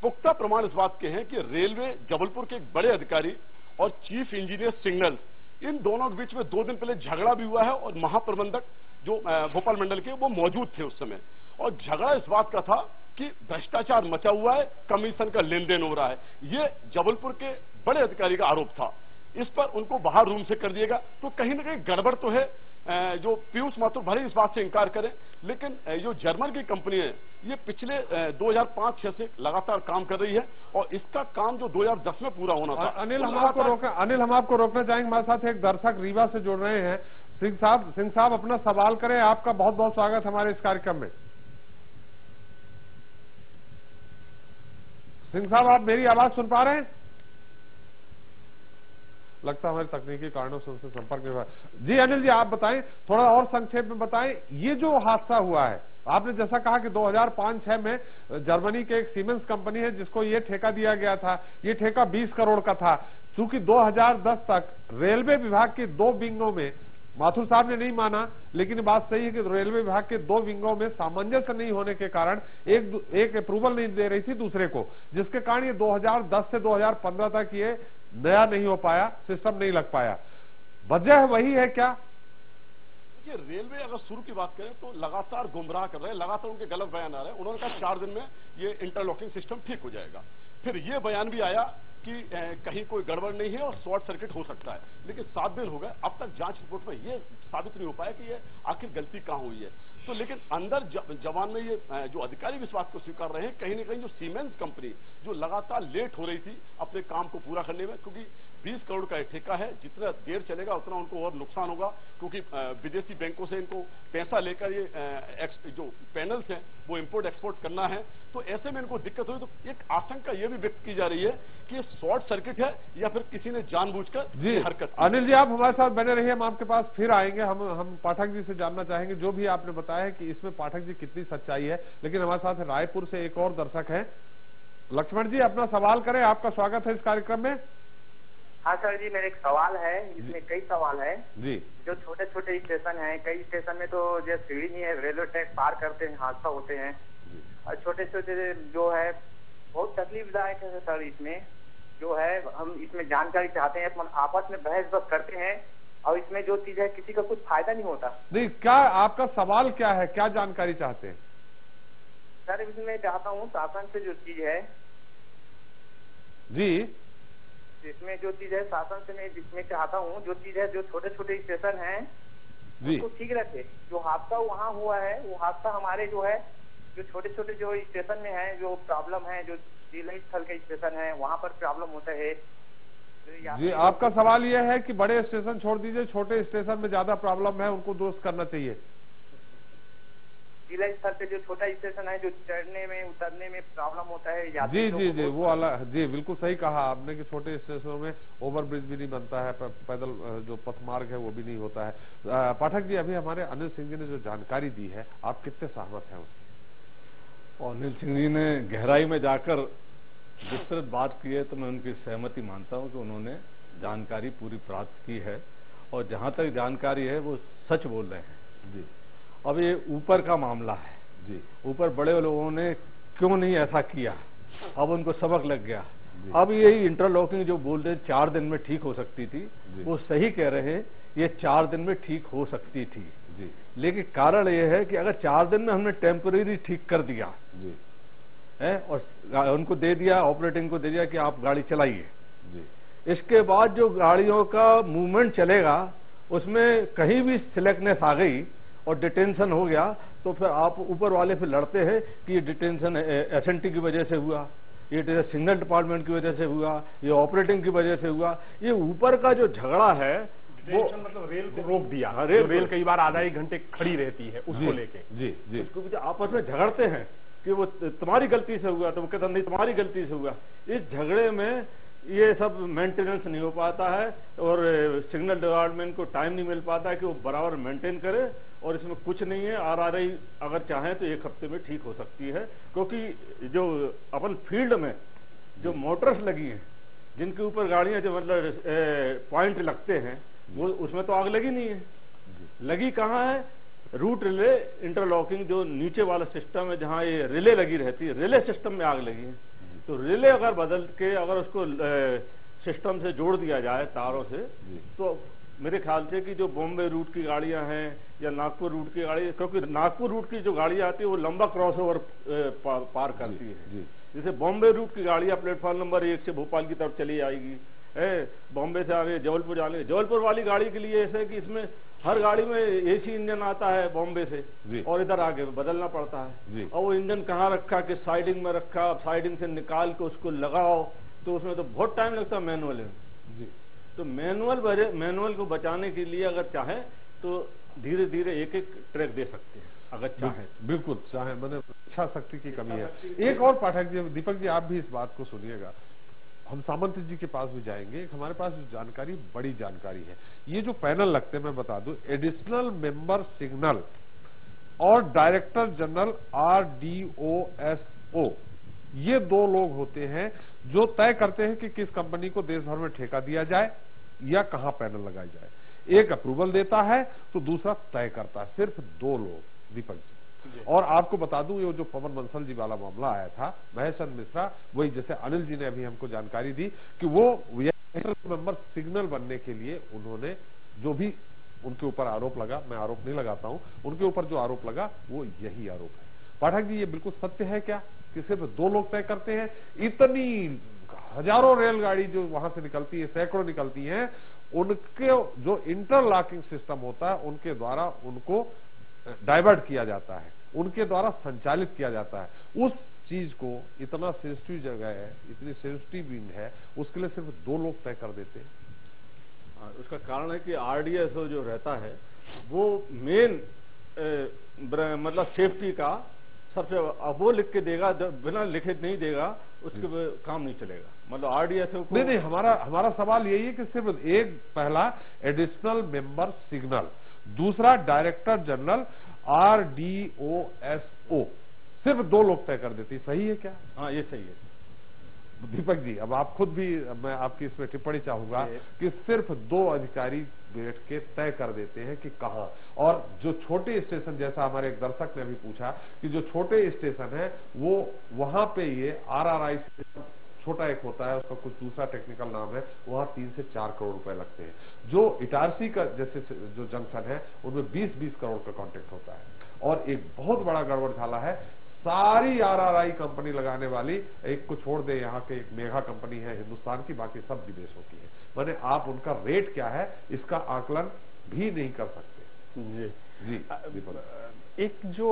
पुख्ता प्रमाण इस बात के हैं कि रेलवे जबलपुर के एक बड़े अधिकारी और चीफ इंजीनियर सिग्नल, इन दोनों के बीच में 2 दिन पहले झगड़ा भी हुआ है, और महाप्रबंधक जो भोपाल मंडल के वो मौजूद थे उस समय। और झगड़ा इस बात का था कि भ्रष्टाचार मचा हुआ है, कमीशन का लेन देन हो रहा है। ये जबलपुर के बड़े अधिकारी का आरोप था। इस पर उनको बाहर रूम से कर दिएगा। तो कहीं ना कहीं गड़बड़ तो है। जो पीयूष माथुर भले इस बात से इंकार करें, लेकिन जो जर्मन की कंपनी है, ये पिछले 2005-6 से लगातार काम कर रही है, और इसका काम जो 2010 में पूरा होना था। अनिल, हम आपको रोकना चाहेंगे। हमारे साथ एक दर्शक रीवा से जुड़ रहे हैं। सिंह साहब अपना सवाल करें। आपका बहुत बहुत स्वागत हमारे इस कार्यक्रम में। सिंह साहब, आप मेरी आवाज सुन पा रहे हैं? लगता है हमारे तकनीकी कारणों से उनसे संपर्क नहीं हुआ। जी अनिल जी, आप बताएं, थोड़ा और संक्षेप में बताएं, ये जो हादसा हुआ है, आपने जैसा कहा कि 2005-6 में जर्मनी के एक सीमेंस कंपनी है जिसको ये ठेका दिया गया था। ये ठेका 20 करोड़ का था। चूंकि 2010 तक रेलवे विभाग के 2 विंगों में माथुर साहब ने नहीं माना, लेकिन ये बात सही है कि रेलवे विभाग के 2 विंगों में सामंजस्य नहीं होने के कारण एक अप्रूवल नहीं दे रही थी दूसरे को, जिसके कारण ये 2010 से 2015 तक ये नया नहीं हो पाया, सिस्टम नहीं लग पाया। वजह वही है क्या? ये रेलवे अगर शुरू की बात करें तो लगातार गुमराह कर रहे हैं, लगातार उनके गलत बयान आ रहे हैं। उन्होंने कहा 4 दिन में ये इंटरलॉकिंग सिस्टम ठीक हो जाएगा। फिर ये बयान भी आया कि कहीं कोई गड़बड़ नहीं है और शॉर्ट सर्किट हो सकता है, लेकिन 7 दिन हो गए, अब तक जांच रिपोर्ट में ये साबित नहीं हो पाया कि ये आखिर गलती कहां हुई है। तो लेकिन अंदर जवान में ये जो अधिकारी भी इस बात को स्वीकार रहे हैं, कहीं ना कहीं जो सीमेंस कंपनी जो लगातार लेट हो रही थी अपने काम को पूरा करने में, क्योंकि 20 करोड़ का ठेका है, जितना देर चलेगा उतना उनको और नुकसान होगा, क्योंकि विदेशी बैंकों से इनको पैसा लेकर ये जो पैनल्स हैं वो इंपोर्ट एक्सपोर्ट करना है। तो ऐसे में इनको दिक्कत हुई। तो एक आशंका ये भी व्यक्त की जा रही है कि ये शॉर्ट सर्किट है या फिर किसी ने जानबूझकर ये हरकत। अनिल जी, आप हमारे साथ बने रहिए, हम आपके पास फिर आएंगे। हम पाठक जी से जानना चाहेंगे, जो भी आपने बताया है कि इसमें पाठक जी कितनी सच्चाई है। लेकिन हमारे साथ रायपुर से एक और दर्शक है, लक्ष्मण जी, अपना सवाल करें, आपका स्वागत है इस कार्यक्रम में। हाँ सर जी, मेरा एक सवाल है, इसमें कई सवाल है जी। जो छोटे छोटे स्टेशन हैं, कई स्टेशन में तो जो सीढ़ी नहीं है, रेलवे ट्रैक पार करते हैं हादसा होते हैं, और छोटे छोटे जो है बहुत तकलीफदायक है सर। इसमें जो है हम इसमें जानकारी चाहते हैं, आपस में बहस बस करते हैं और इसमें जो चीज है किसी का कुछ फायदा नहीं होता। नहीं, क्या आपका सवाल क्या है, क्या जानकारी चाहते हैं? सर इसमें चाहता हूँ शासन से जो चीज है जी, इसमें जो चीज है शासन से मैं जिसमें चाहता हूँ जो चीज है, जो छोटे छोटे स्टेशन है उसको ठीक रखे। जो हादसा वहाँ हुआ है वो हादसा हमारे जो है जो छोटे छोटे जो स्टेशन में है जो प्रॉब्लम है, जो जिला स्थल के स्टेशन है वहाँ पर प्रॉब्लम होता है। जी, आपका सवाल यह है कि बड़े स्टेशन छोड़ दीजिए, छोटे स्टेशन में ज्यादा प्रॉब्लम है, उनको दुरुस्त करना चाहिए। जिला स्तर पे जो छोटा स्टेशन है, जो चढ़ने में उतरने में प्रॉब्लम होता है जी जी जी, वो अलग। जी, बिल्कुल सही कहा आपने कि छोटे स्टेशनों में ओवरब्रिज भी नहीं बनता है, पैदल जो पथ मार्ग है वो भी नहीं होता है। पाठक जी, अभी हमारे अनिल सिंह जी ने जो जानकारी दी है, आप कितने सहमत हैं उससे? अनिल सिंह जी ने गहराई में जाकर विस्तृत बात की है, तो मैं उनकी सहमति मानता हूं कि उन्होंने जानकारी पूरी प्राप्त की है, और जहां तक जानकारी है वो सच बोल रहे हैं जी। अब ये ऊपर का मामला है जी, ऊपर बड़े लोगों ने क्यों नहीं ऐसा किया, अब उनको सबक लग गया। अब यही इंटरलॉकिंग जो बोल रहे 4 दिन में ठीक हो सकती थी, वो सही कह रहे हैं, ये 4 दिन में ठीक हो सकती थी जी। लेकिन कारण ये है कि अगर 4 दिन में हमने टेम्परेरी ठीक कर दिया जी है, और उनको दे दिया, ऑपरेटिंग को दे दिया कि आप गाड़ी चलाइए जी, इसके बाद जो गाड़ियों का मूवमेंट चलेगा उसमें कहीं भी सिलेक्टनेस आ गई और डिटेंशन हो गया, तो फिर आप ऊपर वाले फिर लड़ते हैं कि ये डिटेंशन एसएनटी की वजह से हुआ, ये सिग्नल डिपार्टमेंट की वजह से हुआ, ये ऑपरेटिंग की वजह से हुआ। ये ऊपर का जो झगड़ा है वो मतलब रेल को रोक दिया, रेल कई बार आधा 1 घंटे खड़ी रहती है, उसको लेके जी जी, उसको आपस में झगड़ते हैं कि वो तुम्हारी गलती से हुआ, तो वो कहता नहीं तुम्हारी गलती से हुआ। इस झगड़े में ये सब मेंटेनेंस नहीं हो पाता है, और सिग्नल डिपार्टमेंट को टाइम नहीं मिल पाता है कि वो बराबर मेंटेन करे, और इसमें कुछ नहीं है। आरआरआई अगर चाहे तो 1 हफ्ते में ठीक हो सकती है, क्योंकि जो अपन फील्ड में जो मोटर्स लगी हैं, जिनके ऊपर गाड़ियां जो मतलब पॉइंट लगते हैं, वो उसमें तो आग लगी नहीं है। लगी कहाँ है? रूट रिले इंटरलॉकिंग जो नीचे वाला सिस्टम है, जहाँ ये रिले लगी रहती है, रिले सिस्टम में आग लगी है। तो रिले अगर बदल के अगर उसको सिस्टम से जोड़ दिया जाए तारों से, तो मेरे ख्याल से कि जो बॉम्बे रूट की गाड़ियां हैं या नागपुर रूट की गाड़ी, क्योंकि नागपुर रूट की जो गाड़ियां आती है वो लंबा क्रॉसओवर पार करती है। जैसे बॉम्बे रूट की गाड़ियां प्लेटफॉर्म नंबर 1 से भोपाल की तरफ चली आएगी, बॉम्बे से आगे जबलपुर जाने, जबलपुर वाली गाड़ी के लिए ऐसे कि इसमें हर गाड़ी में एसी इंजन आता है बॉम्बे से, और इधर आगे बदलना पड़ता है। और वो इंजन कहाँ रखा कि साइडिंग में रखा, अब साइडिंग से निकाल के उसको लगाओ, तो उसमें तो बहुत टाइम लगता है मैनुअल में। तो मैनुअल को बचाने के लिए अगर चाहे तो धीरे धीरे एक ट्रैक दे सकते हैं, अगर चाहे। बिल्कुल चाहे, मैंने इच्छा शक्ति की कमी है। एक और पाठक जी, दीपक जी, आप भी इस बात को सुनिएगा। हम सामंत जी के पास भी जाएंगे। हमारे पास जो जानकारी, बड़ी जानकारी है, ये जो पैनल लगते हैं, मैं बता दूं, एडिशनल मेंबर सिग्नल और डायरेक्टर जनरल RDOSO, ये 2 लोग होते हैं जो तय करते हैं कि किस कंपनी को देश भर में ठेका दिया जाए या कहां पैनल लगाई जाए। एक अप्रूवल देता है तो दूसरा तय करता है, सिर्फ 2 लोग दीपक जी। और आपको बता दूं ये जो पवन बंसल जी वाला मामला आया था, महेश चंद्र मिश्रा, वही जैसे अनिल जी ने अभी हमको जानकारी दी कि वो मेंबर सिग्नल बनने के लिए उन्होंने जो भी उनके ऊपर आरोप लगा, मैं आरोप नहीं लगाता हूं, उनके ऊपर जो आरोप लगा वो यही आरोप है। पाठक जी ये बिल्कुल सत्य है क्या कि सिर्फ 2 लोग तय करते हैं? इतनी हजारों रेलगाड़ी जो वहां से निकलती है, सैकड़ों निकलती हैं, उनके जो इंटरलॉकिंग सिस्टम होता है उनके द्वारा उनको डाइवर्ट किया जाता है, उनके द्वारा संचालित किया जाता है। उस चीज को इतना सेंसिटिव जगह है, इतनी सेंसिटिव विंग है, उसके लिए सिर्फ 2 लोग तय कर देते हैं। उसका कारण है कि आरडीएसओ जो रहता है वो मेन मतलब सेफ्टी का सबसे, अब वो लिख के देगा, बिना लिखे नहीं देगा उसके काम नहीं चलेगा। मतलब आरडीएसओ को नहीं, हमारा सवाल यही है कि सिर्फ एक पहला एडिशनल मेंबर सिग्नल, दूसरा डायरेक्टर जनरल RDOSO, सिर्फ 2 लोग तय कर देती, सही है क्या? हाँ ये सही है दीपक जी। अब आप खुद भी, मैं आपकी इसमें टिप्पणी चाहूंगा कि सिर्फ 2 अधिकारी बैठ के तय कर देते हैं कि कहां, और जो छोटे स्टेशन, जैसा हमारे एक दर्शक ने भी पूछा कि जो छोटे स्टेशन है वो वहां पे ये RRI छोटा एक होता है, उसका कुछ दूसरा टेक्निकल नाम है, वहां 3 से 4 करोड़ रुपए लगते हैं। जो इटारसी का जैसे जो जंक्शन है उनमें 20-20 करोड़ का कॉन्ट्रैक्ट होता है। और एक बहुत बड़ा गड़बड़ झाला है, सारी RRI कंपनी लगाने वाली, एक को छोड़ दे, यहाँ के एक मेगा कंपनी है हिंदुस्तान की, बाकी सब विदेशों की है। माने आप उनका रेट क्या है इसका आकलन भी नहीं कर सकते। जी एक जो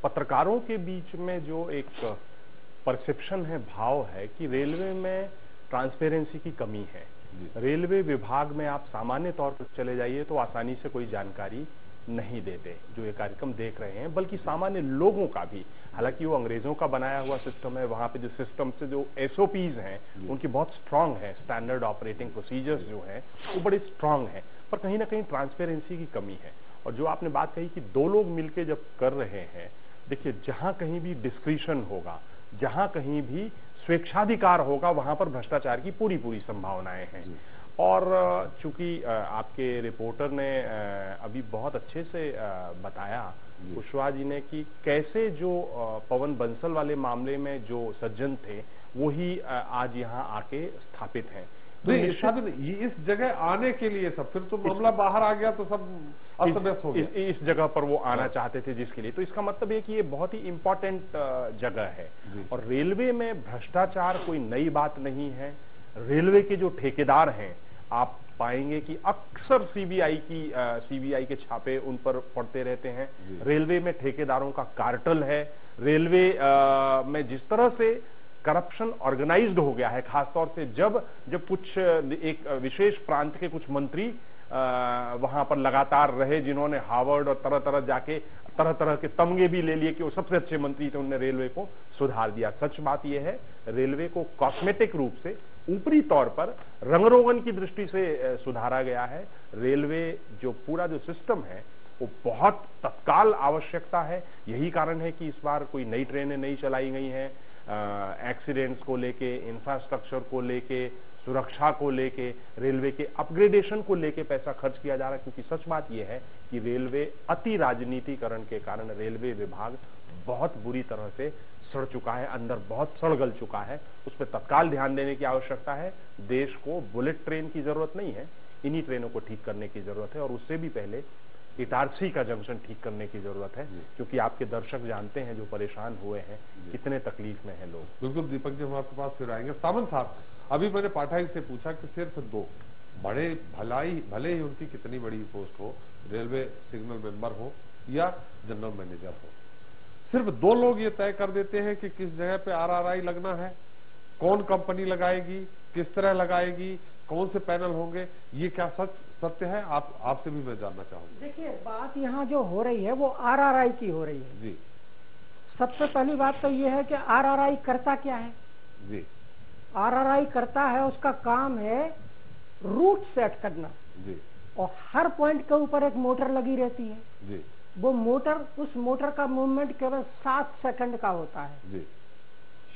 पत्रकारों के बीच में जो एक परसेप्शन है, भाव है कि रेलवे में ट्रांसपेरेंसी की कमी है। रेलवे विभाग में आप सामान्य तौर पर चले जाइए तो आसानी से कोई जानकारी नहीं देते जो ये कार्यक्रम देख रहे हैं, बल्कि सामान्य लोगों का भी, हालांकि वो अंग्रेजों का बनाया हुआ सिस्टम है, वहां पे जो सिस्टम से जो SOPs हैं उनकी बहुत स्ट्रांग है, स्टैंडर्ड ऑपरेटिंग प्रोसीजर्स जो हैं वो बड़े स्ट्रांग हैं, पर कहीं ना कहीं ट्रांसपेरेंसी की कमी है। और जो आपने बात कही कि 2 लोग मिलकर जब कर रहे हैं, देखिए जहां कहीं भी डिस्क्रिशन होगा, जहां कहीं भी स्वेच्छाधिकार होगा, वहां पर भ्रष्टाचार की पूरी संभावनाएं हैं। और चूंकि आपके रिपोर्टर ने अभी बहुत अच्छे से बताया कुशवाहा जी ने कि कैसे जो पवन बंसल वाले मामले में जो सज्जन थे वो ही आज यहाँ आके स्थापित हैं। तो इस जगह आने के लिए सब, फिर तो मामला बाहर आ गया तो सब अस्त व्यस्त हो गया। इस जगह पर वो आना चाहते थे जिसके लिए, तो इसका मतलब है कि ये बहुत ही इंपॉर्टेंट जगह है। और रेलवे में भ्रष्टाचार कोई नई बात नहीं है। रेलवे के जो ठेकेदार हैं, आप पाएंगे कि अक्सर सीबीआई के छापे उन पर पड़ते रहते हैं। रेलवे में ठेकेदारों का कार्टल है। रेलवे में जिस तरह से करप्शन ऑर्गेनाइज्ड हो गया है, खासतौर से जब कुछ एक विशेष प्रांत के कुछ मंत्री वहां पर लगातार रहे, जिन्होंने हार्वर्ड और तरह तरह के तमगे भी ले लिए कि वो सबसे अच्छे मंत्री थे, उन्होंने रेलवे को सुधार दिया। सच बात यह है, रेलवे को कॉस्मेटिक रूप से, ऊपरी तौर पर रंगरोगन की दृष्टि से सुधारा गया है। रेलवे जो पूरा जो सिस्टम है वो बहुत तत्काल आवश्यकता है। यही कारण है कि इस बार कोई नई ट्रेनें नहीं चलाई गई हैं। एक्सीडेंट्स को लेके, इंफ्रास्ट्रक्चर को लेके, सुरक्षा को लेके, रेलवे के अपग्रेडेशन को लेके पैसा खर्च किया जा रहा है, क्योंकि सच बात यह है कि रेलवे अति राजनीतिकरण के कारण रेलवे विभाग बहुत बुरी तरह से सड़ चुका है, अंदर बहुत सड़गल चुका है। उस पर तत्काल ध्यान देने की आवश्यकता है। देश को बुलेट ट्रेन की जरूरत नहीं है, इन्हीं ट्रेनों को ठीक करने की जरूरत है। और उससे भी पहले इटारसी का जंक्शन ठीक करने की जरूरत है, क्योंकि आपके दर्शक जानते हैं जो परेशान हुए हैं, कितने तकलीफ में हैं लोग। बिल्कुल दीपक जी, हम आपके पास फिर आएंगे। सामंत साहब, अभी मैंने पाठक से पूछा कि सिर्फ 2 बड़े, भले ही उनकी कितनी बड़ी पोस्ट हो, रेलवे सिग्नल मेंबर हो या जनरल मैनेजर हो, सिर्फ 2 लोग ये तय कर देते हैं कि किस जगह पे RRI लगना है, कौन कंपनी लगाएगी, किस तरह लगाएगी, कौन से पैनल होंगे। ये क्या सत्य है? आपसे भी मैं जानना चाहूंगा। देखिए, बात यहाँ जो हो रही है वो RRI की हो रही है। जी, सबसे पहली बात तो ये है कि RRI करता क्या है। जी, RRI करता है, उसका काम है रूट सेट करना। जी, और हर पॉइंट के ऊपर एक मोटर लगी रहती है। जी, वो मोटर, उस मोटर का मूवमेंट केवल 7 सेकंड का होता है। जी,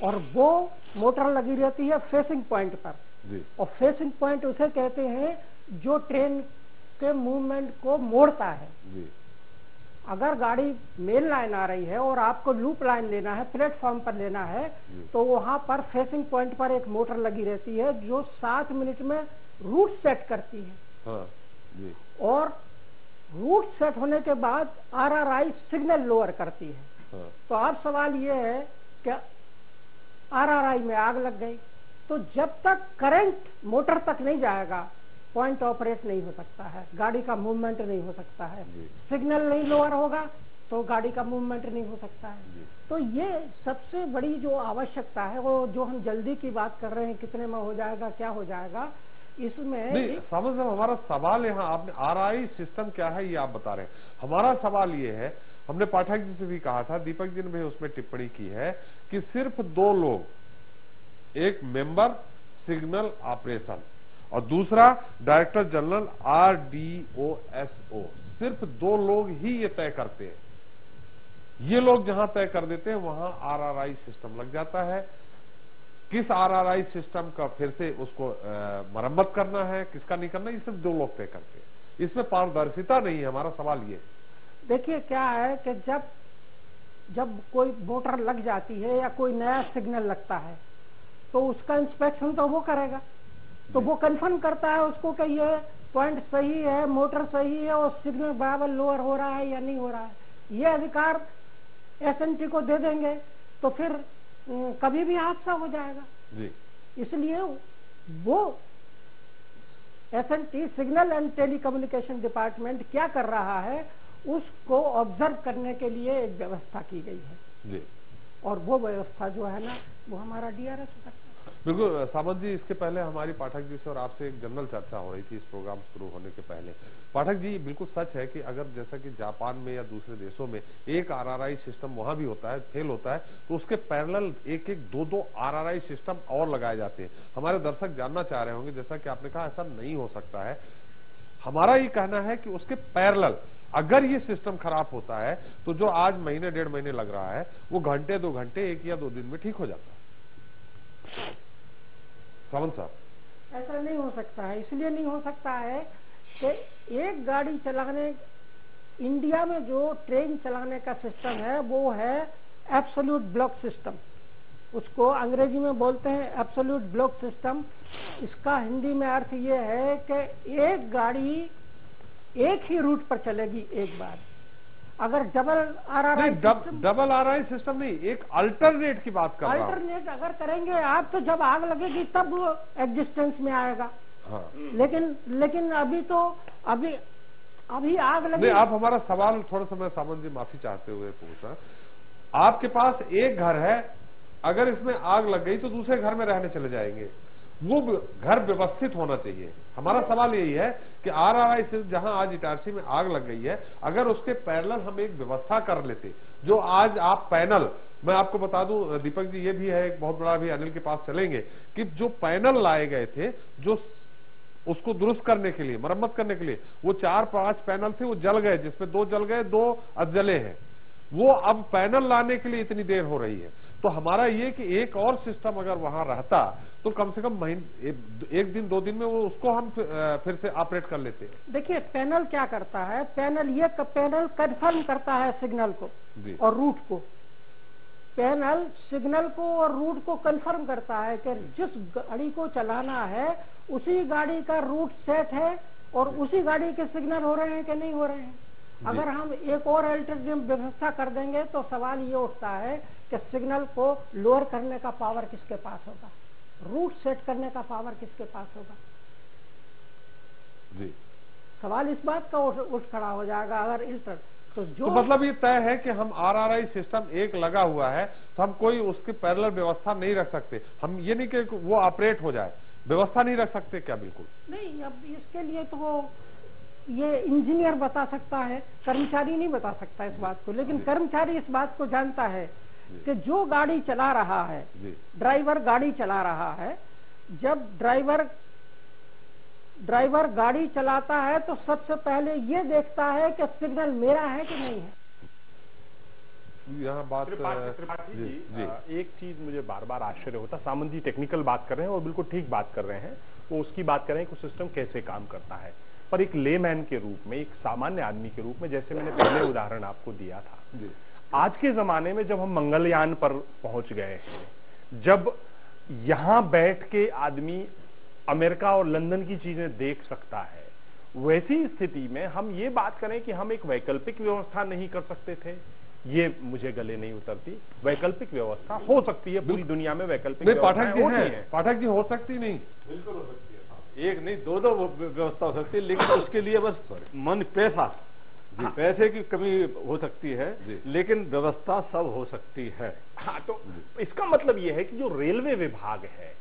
और वो मोटर लगी रहती है फेसिंग पॉइंट पर। जी, और फेसिंग पॉइंट उसे कहते हैं जो ट्रेन उसके मूवमेंट को मोड़ता है। अगर गाड़ी मेन लाइन आ रही है और आपको लूप लाइन लेना है, प्लेटफॉर्म पर लेना है, तो वहां पर फेसिंग पॉइंट पर एक मोटर लगी रहती है जो 7 मिनट में रूट सेट करती है। हाँ, जी। और रूट सेट होने के बाद RRI सिग्नल लोअर करती है। हाँ। तो अब सवाल ये है कि RRI में आग लग गई, तो जब तक करंट मोटर तक नहीं जाएगा पॉइंट ऑपरेट नहीं हो सकता है, गाड़ी का मूवमेंट नहीं हो सकता है। सिग्नल नहीं लोअर होगा तो गाड़ी का मूवमेंट नहीं हो सकता है। तो ये सबसे बड़ी जो आवश्यकता है, वो जो हम जल्दी की बात कर रहे हैं, कितने में हो जाएगा, क्या हो जाएगा, इसमें नहीं समझ में हमारा सवाल यहाँ, आपने RRI सिस्टम क्या है ये आप बता रहे हैं। हमारा सवाल ये है, हमने पाठक जी से भी कहा था, दीपक जी ने भी उसमें टिप्पणी की है कि सिर्फ 2 लोग, एक मेंबर सिग्नल ऑपरेशन और दूसरा डायरेक्टर जनरल RDOSO, सिर्फ 2 लोग ही ये तय करते हैं। ये लोग जहां तय कर देते हैं वहां RRI सिस्टम लग जाता है। किस RRI सिस्टम का फिर से उसको मरम्मत करना है, किसका नहीं करना, ये सिर्फ 2 लोग तय करते हैं। इसमें पारदर्शिता नहीं है। हमारा सवाल ये, देखिए क्या है कि जब कोई मोटर लग जाती है या कोई नया सिग्नल लगता है तो उसका इंस्पेक्शन तो वो करेगा, तो वो कंफर्म करता है उसको कि ये पॉइंट सही है, मोटर सही है और सिग्नल बराबर लोअर हो रहा है या नहीं हो रहा है। ये अधिकार SNT को दे देंगे तो फिर कभी भी हादसा हो जाएगा जी। इसलिए वो SNT signal and telecommunication department क्या कर रहा है उसको ऑब्जर्व करने के लिए एक व्यवस्था की गई है जी। और वो व्यवस्था जो है ना वो हमारा DRS हो सकता है। बिल्कुल सामंत जी, इसके पहले हमारी पाठक जी से और आपसे एक जनरल चर्चा हो रही थी इस प्रोग्राम शुरू होने के पहले। पाठक जी, बिल्कुल सच है कि अगर जैसा कि जापान में या दूसरे देशों में एक RRI सिस्टम वहां भी होता है, फेल होता है, तो उसके पैरेलल 1-2 RRI सिस्टम और लगाए जाते हैं। हमारे दर्शक जानना चाह रहे होंगे, जैसा कि आपने कहा ऐसा नहीं हो सकता है। हमारा ये कहना है कि उसके पैरेलल अगर ये सिस्टम खराब होता है तो जो आज महीने 1.5 महीने लग रहा है वो घंटे 2 घंटे 1 या 2 दिन में ठीक हो जाता है। सावंत साहब, ऐसा नहीं हो सकता है। इसलिए नहीं हो सकता है कि एक गाड़ी चलाने, इंडिया में जो ट्रेन चलाने का सिस्टम है वो है एब्सोल्यूट ब्लॉक सिस्टम। उसको अंग्रेजी में बोलते हैं एब्सोल्यूट ब्लॉक सिस्टम। इसका हिंदी में अर्थ ये है कि एक गाड़ी एक ही रूट पर चलेगी एक बार। अगर डबल RRI सिस्टम नहीं, एक अल्टरनेट की बात कर रहा हूं। अल्टरनेट अगर करेंगे आप तो जब आग लगेगी तब वो एग्जिस्टेंस में आएगा। हाँ। लेकिन अभी आग लगी। नहीं, आप हमारा सवाल थोड़ा सा, मैं सामंत जी माफी चाहते हुए पूछा, आपके पास एक घर है, अगर इसमें आग लग गई तो दूसरे घर में रहने चले जाएंगे, वो घर व्यवस्थित होना चाहिए। हमारा सवाल यही है कि RRI से जहां आज इटारसी में आग लग गई है, अगर उसके पैरेलल हम एक व्यवस्था कर लेते, जो आज आप पैनल, मैं आपको बता दूं दीपक जी, ये भी है एक बहुत बड़ा, भी अनिल के पास चलेंगे, कि जो पैनल लाए गए थे जो उसको दुरुस्त करने के लिए, मरम्मत करने के लिए, वो 4-5 पैनल थे, वो जल गए, जिसमें 2 जल गए, 2 अधजले हैं। वो अब पैनल लाने के लिए इतनी देर हो रही है। तो हमारा ये कि एक और सिस्टम अगर वहां रहता तो कम से कम 1 दिन 2 दिन में वो उसको हम फिर से ऑपरेट कर लेते। देखिए पैनल क्या करता है, पैनल कंफर्म करता है सिग्नल को और रूट को। पैनल सिग्नल को और रूट को कंफर्म करता है कि जिस गाड़ी को चलाना है उसी गाड़ी का रूट सेट है और उसी गाड़ी के सिग्नल हो रहे हैं कि नहीं हो रहे हैं। अगर हम एक और अल्टरनेटिव व्यवस्था कर देंगे तो सवाल ये उठता है कि सिग्नल को लोअर करने का पावर किसके पास होगा, रूट सेट करने का पावर किसके पास होगा जी। सवाल इस बात का उठ खड़ा हो जाएगा अगर इल्टर तो मतलब ये तय है कि हम RRI सिस्टम एक लगा हुआ है तो हम कोई उसकी पैरेलल व्यवस्था नहीं रख सकते। हम ये नहीं कि वो ऑपरेट हो जाए, व्यवस्था नहीं रख सकते क्या? बिल्कुल नहीं। अब इसके लिए तो ये इंजीनियर बता सकता है, कर्मचारी नहीं बता सकता इस बात को। लेकिन कर्मचारी इस बात को जानता है कि जो गाड़ी चला रहा है, ड्राइवर गाड़ी चला रहा है, जब ड्राइवर गाड़ी चलाता है तो सबसे पहले ये देखता है कि सिग्नल मेरा है कि नहीं है। यहाँ बात त्रिपाठी जी, एक चीज मुझे बार बार आश्चर्य होता, सामंत जी टेक्निकल बात कर रहे हैं और बिल्कुल ठीक बात कर रहे हैं, वो उसकी बात कर रहे हैं कि सिस्टम कैसे काम करता है। पर एक लेमैन के रूप में, एक सामान्य आदमी के रूप में, जैसे मैंने पहले उदाहरण आपको दिया था, आज के जमाने में जब हम मंगलयान पर पहुंच गए हैं, जब यहां बैठ के आदमी अमेरिका और लंदन की चीजें देख सकता है, वैसी स्थिति में हम ये बात करें कि हम एक वैकल्पिक व्यवस्था नहीं कर सकते थे, ये मुझे गले नहीं उतरती। वैकल्पिक व्यवस्था हो सकती है, पूरी दुनिया में वैकल्पिक पाठक जी हो सकती नहीं, बिल्कुल हो सकती है, एक नहीं दो व्यवस्था हो सकती है, लेकिन उसके लिए बस मन पैसे की कमी हो सकती है, लेकिन व्यवस्था सब हो सकती है। हाँ, तो इसका मतलब यह है कि जो रेलवे विभाग है,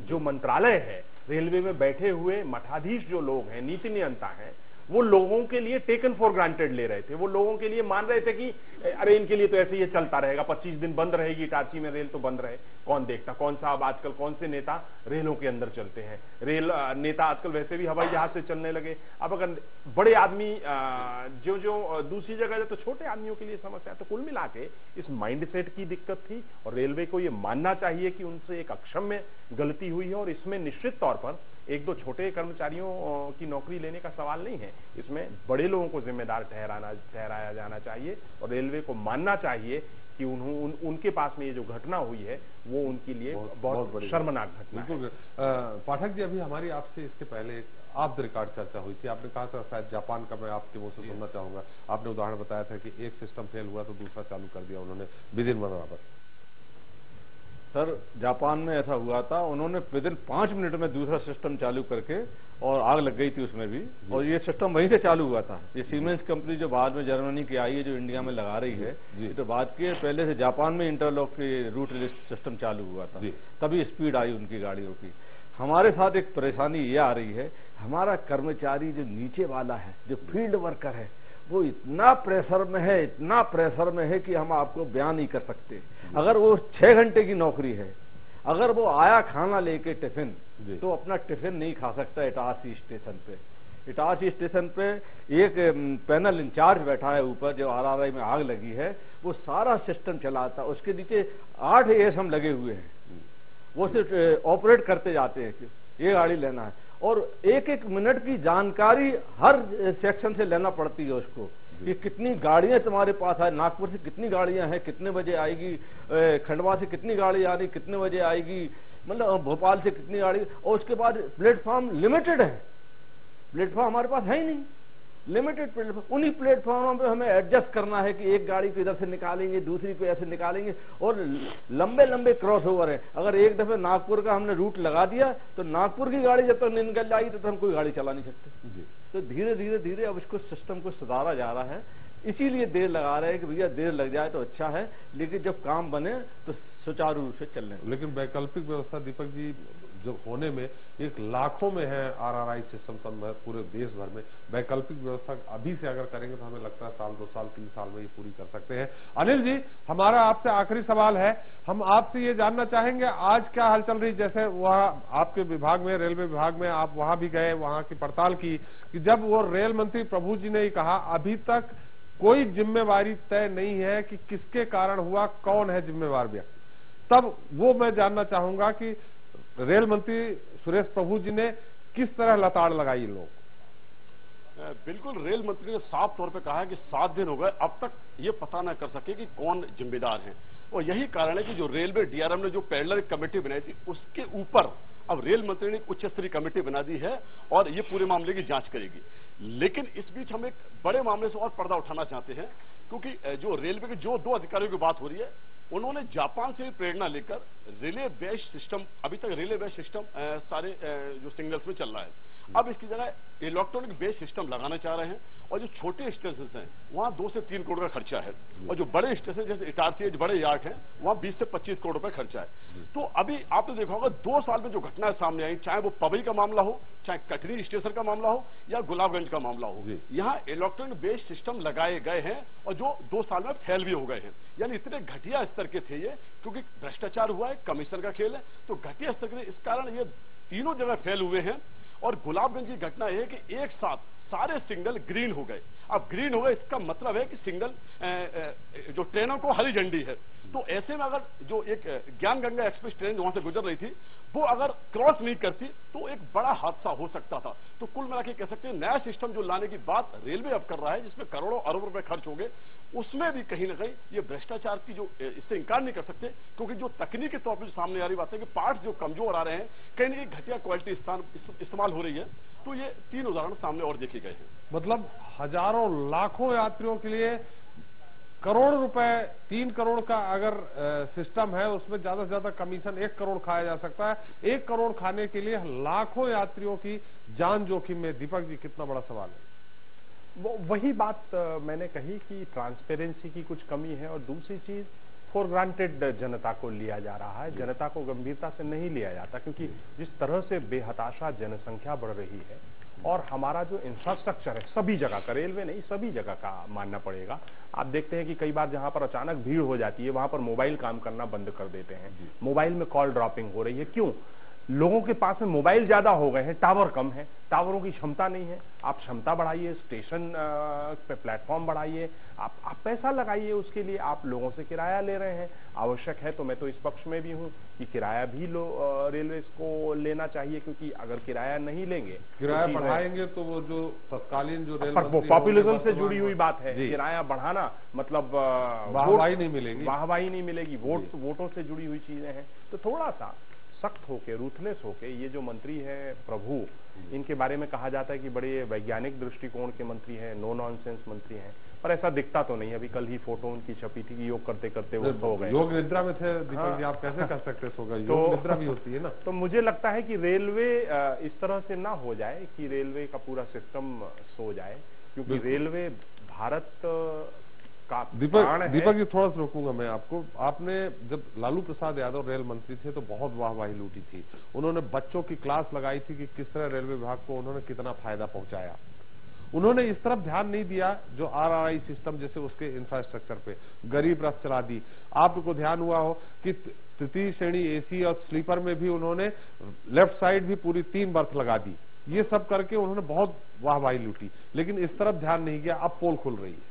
जो मंत्रालय है, रेलवे में बैठे हुए मठाधीश जो लोग हैं, नीति नियंता हैं, वो लोगों के लिए टेकन फॉर ग्रांटेड ले रहे थे। वो लोगों के लिए मान रहे थे कि अरे इनके लिए तो ऐसे ही चलता रहेगा, 25 दिन बंद रहेगी इटारसी में रेल, तो बंद रहे, कौन देखता, कौन सा अब आजकल कौन से नेता रेलों के अंदर चलते हैं। रेल नेता आजकल वैसे भी हवाई जहाज से चलने लगे। अब अगर बड़े आदमी जो दूसरी जगह है, तो छोटे आदमियों के लिए समस्या। तो कुल मिला के इस माइंडसेट की दिक्कत थी, और रेलवे को ये मानना चाहिए कि उनसे एक अक्षम्य गलती हुई है, और इसमें निश्चित तौर पर एक दो छोटे कर्मचारियों की नौकरी लेने का सवाल नहीं है, इसमें बड़े लोगों को जिम्मेदार ठहराया जाना चाहिए, और रेलवे को मानना चाहिए कि उनके पास में ये जो घटना हुई है वो उनके लिए बहुत शर्मनाक घटना है। पाठक जी, अभी हमारी आपसे इसके पहले ऑफ द रिकॉर्ड चर्चा हुई थी, आपने कहा था शायद जापान का, मैं आपके मुंह से सुनना चाहूंगा, आपने उदाहरण बताया था कि एक सिस्टम फेल हुआ तो दूसरा चालू कर दिया उन्होंने विदिन 1 आवर। सर, जापान में ऐसा हुआ था, उन्होंने विदिन 5 मिनट में दूसरा सिस्टम चालू करके, और आग लग गई थी उसमें भी, और ये सिस्टम वहीं से चालू हुआ था। ये सीमेंस कंपनी जो बाद में जर्मनी की आई है, जो इंडिया में लगा रही है, ये तो बात की है, पहले से जापान में इंटरलॉक के रूट सिस्टम चालू हुआ था, तभी स्पीड आई उनकी गाड़ियों की। हमारे साथ एक परेशानी ये आ रही है, हमारा कर्मचारी जो नीचे वाला है, जो फील्ड वर्कर है, वो इतना प्रेशर में है, इतना प्रेशर में है कि हम आपको बयान नहीं कर सकते। अगर वो 6 घंटे की नौकरी है, अगर वो आया खाना लेके टिफिन, तो अपना टिफिन नहीं खा सकता इटारसी स्टेशन पे। इटारसी स्टेशन पे एक पैनल इंचार्ज बैठा है ऊपर, जो आरआरआई में आग लगी है, वो सारा सिस्टम चलाता, उसके नीचे 8 एएसएम लगे हुए हैं, वो सिर्फ ऑपरेट करते जाते हैं कि ये गाड़ी लेना है, और एक एक मिनट की जानकारी हर सेक्शन से लेना पड़ती है उसको, कि कितनी गाड़ियां तुम्हारे पास है, नागपुर से कितनी गाड़ियां हैं, कितने बजे आएगी, खंडवा से कितनी गाड़ी आ रही, कितने बजे आएगी, मतलब भोपाल से कितनी गाड़ी, और उसके बाद प्लेटफॉर्म लिमिटेड है, प्लेटफॉर्म हमारे पास है ही नहीं, लिमिटेड प्लेटफॉर्म। उन्हीं प्लेटफॉर्मों पे हमें एडजस्ट करना है कि एक गाड़ी को इधर से निकालेंगे, दूसरी को ऐसे निकालेंगे, और लंबे लंबे क्रॉस ओवर है। अगर एक दफे नागपुर का हमने रूट लगा दिया, तो नागपुर की गाड़ी जब तक नहीं निकल जाएगी तब तक हम कोई गाड़ी चला नहीं सकते। तो धीरे धीरे धीरे अब इसको सिस्टम को सुधारा जा रहा है, इसीलिए देर लगा रहे हैं कि भैया देर लग जाए तो अच्छा है, लेकिन जब काम बने तो सुचारू रूप से चलने। लेकिन वैकल्पिक व्यवस्था दीपक जी जो होने में एक लाखों में है आरआरआई सिस्टम सब पूरे देश भर में, वैकल्पिक व्यवस्था अभी से अगर करेंगे तो हमें लगता है 1 साल 2 साल 3 साल में ये पूरी कर सकते हैं। अनिल जी, हमारा आपसे आखिरी सवाल है, हम आपसे ये जानना चाहेंगे आज क्या हाल चल रही, जैसे वहाँ आपके विभाग में, रेलवे विभाग में, आप वहां भी गए, वहां की पड़ताल की, कि जब वो रेल मंत्री प्रभु जी ने कहा अभी तक कोई जिम्मेवारी तय नहीं है कि किसके कारण हुआ, कौन है जिम्मेवार व्यक्ति, तब वो मैं जानना चाहूंगा कि रेल मंत्री सुरेश प्रभु जी ने किस तरह लताड़ लगाई लोग। बिल्कुल, रेल मंत्री ने साफ तौर पे कहा है कि 7 दिन हो गए, अब तक ये पता न कर सके कि कौन जिम्मेदार है, और यही कारण है कि जो रेलवे डीआरएम ने जो पैरेलल कमेटी बनाई थी, उसके ऊपर अब रेल मंत्री ने उच्च स्तरीय कमेटी बना दी है, और ये पूरे मामले की जांच करेगी। लेकिन इस बीच हम एक बड़े मामले से और पर्दा उठाना चाहते हैं, क्योंकि जो रेलवे के जो 2 अधिकारियों की बात हो रही है, उन्होंने जापान से प्रेरणा लेकर रिले बेस्ड सिस्टम, अभी तक रिले बेस्ड सिस्टम सारे जो सिग्नल्स में चल रहा है, अब इसकी जगह इलेक्ट्रॉनिक बेस्ड सिस्टम लगाना चाह रहे हैं, और जो छोटे स्टेशन हैं वहां 2 से 3 करोड़ का खर्चा है, और जो बड़े स्टेशन जैसे इटारसी बड़े यार्ड हैं वहां 20 से 25 करोड़ रुपए खर्चा है। तो अभी आपने देखा होगा 2 साल में जो घटनाएं सामने आई, चाहे वो पवई का मामला हो, चाहे कटनी स्टेशन का मामला हो, या गुलाबगंज का मामला हो, यहाँ इलेक्ट्रॉनिक बेस्ड सिस्टम लगाए गए हैं, और जो 2 साल में फेल भी हो गए हैं। यानी इतने घटिया स्तर के थे ये, क्योंकि भ्रष्टाचार हुआ है, कमीशन का खेल है, तो घटिया स्तर के, इस कारण ये तीनों जगह फेल हुए हैं। और गुलाबगंज की घटना है कि एक साथ सारे सिग्नल ग्रीन हो गए। अब ग्रीन हो गए, इसका मतलब है कि सिग्नल जो ट्रेनों को हरी झंडी है, तो ऐसे में अगर जो एक ज्ञान गंगा एक्सप्रेस ट्रेन वहां से गुजर रही थी वो अगर क्रॉस नहीं करती तो एक बड़ा हादसा हो सकता था। तो कुल मिला के कह सकते हैं नया सिस्टम जो लाने की बात रेलवे अब कर रहा है, जिसमें करोड़ों अरबों रुपए खर्च होंगे, उसमें भी कहीं ना कहीं ये भ्रष्टाचार की जो इससे इंकार नहीं कर सकते, क्योंकि जो तकनीकी तौर पर सामने आ रही बात है कि पार्ट जो कमजोर आ रहे हैं, कहीं ना कहीं घटिया क्वालिटी इस्तेमाल हो रही है। तो ये 3 उदाहरण सामने और देखे गए हैं। मतलब हजारों लाखों यात्रियों के लिए करोड़ रुपए, 3 करोड़ का अगर सिस्टम है, उसमें ज्यादा से ज्यादा कमीशन 1 करोड़ खाया जा सकता है। 1 करोड़ खाने के लिए लाखों यात्रियों की जान जोखिम में। दीपक जी, कितना बड़ा सवाल है। वही बात मैंने कही कि ट्रांसपेरेंसी की कुछ कमी है, और दूसरी चीज फॉर ग्रांटेड जनता को लिया जा रहा है, जनता को गंभीरता से नहीं लिया जाता, क्योंकि जिस तरह से बेहताशा जनसंख्या बढ़ रही है और हमारा जो इंफ्रास्ट्रक्चर है सभी जगह का, रेलवे नहीं सभी जगह का मानना पड़ेगा। आप देखते हैं कि कई बार जहां पर अचानक भीड़ हो जाती है वहां पर मोबाइल काम करना बंद कर देते हैं, मोबाइल में कॉल ड्रॉपिंग हो रही है। क्यों? लोगों के पास में मोबाइल ज्यादा हो गए हैं, टावर कम है, टावरों की क्षमता नहीं है। आप क्षमता बढ़ाइए, स्टेशन पे प्लेटफॉर्म बढ़ाइए, आप पैसा लगाइए उसके लिए। आप लोगों से किराया ले रहे हैं, आवश्यक है तो मैं तो इस पक्ष में भी हूं कि किराया भी रेलवे को लेना चाहिए, क्योंकि अगर किराया नहीं लेंगे, किराया बढ़ाएंगे तो वो जो तत्कालीन जो पॉपुलिज्म से जुड़ी हुई बात है, किराया बढ़ाना मतलब वाहवाही नहीं मिलेगी, वाहवाही नहीं मिलेगी, वोटों से जुड़ी हुई चीजें हैं। तो थोड़ा सा सख्त होके, रूथलेस होके, ये जो मंत्री है प्रभु, इनके बारे में कहा जाता है कि बड़े वैज्ञानिक दृष्टिकोण के मंत्री हैं, नो नॉनसेंस मंत्री हैं, पर ऐसा दिखता तो नहीं। अभी कल ही फोटो उनकी छपी थी कि योग करते करते वो सो गए, योग निद्रा में थे। दीपक जी, आप कैसे कह सकते सो गए? योग निद्रा भी होती है ना। तो मुझे लगता है कि रेलवे इस तरह से ना हो जाए कि रेलवे का पूरा सिस्टम सो जाए, क्योंकि रेलवे भारत दीपक जी, थोड़ा सा रोकूंगा मैं आपको। आपने जब लालू प्रसाद यादव रेल मंत्री थे तो बहुत वाहवाही लूटी थी। उन्होंने बच्चों की क्लास लगाई थी कि किस तरह रेलवे विभाग को उन्होंने कितना फायदा पहुंचाया। उन्होंने इस तरफ ध्यान नहीं दिया जो RRI सिस्टम जैसे उसके इंफ्रास्ट्रक्चर पे गरीब रथ चला दी। आपको ध्यान हुआ हो कि तृतीय श्रेणी AC और स्लीपर में भी उन्होंने लेफ्ट साइड भी पूरी 3 बर्थ लगा दी। ये सब करके उन्होंने बहुत वाहवाही लूटी, लेकिन इस तरफ ध्यान नहीं किया। अब पोल खुल रही है।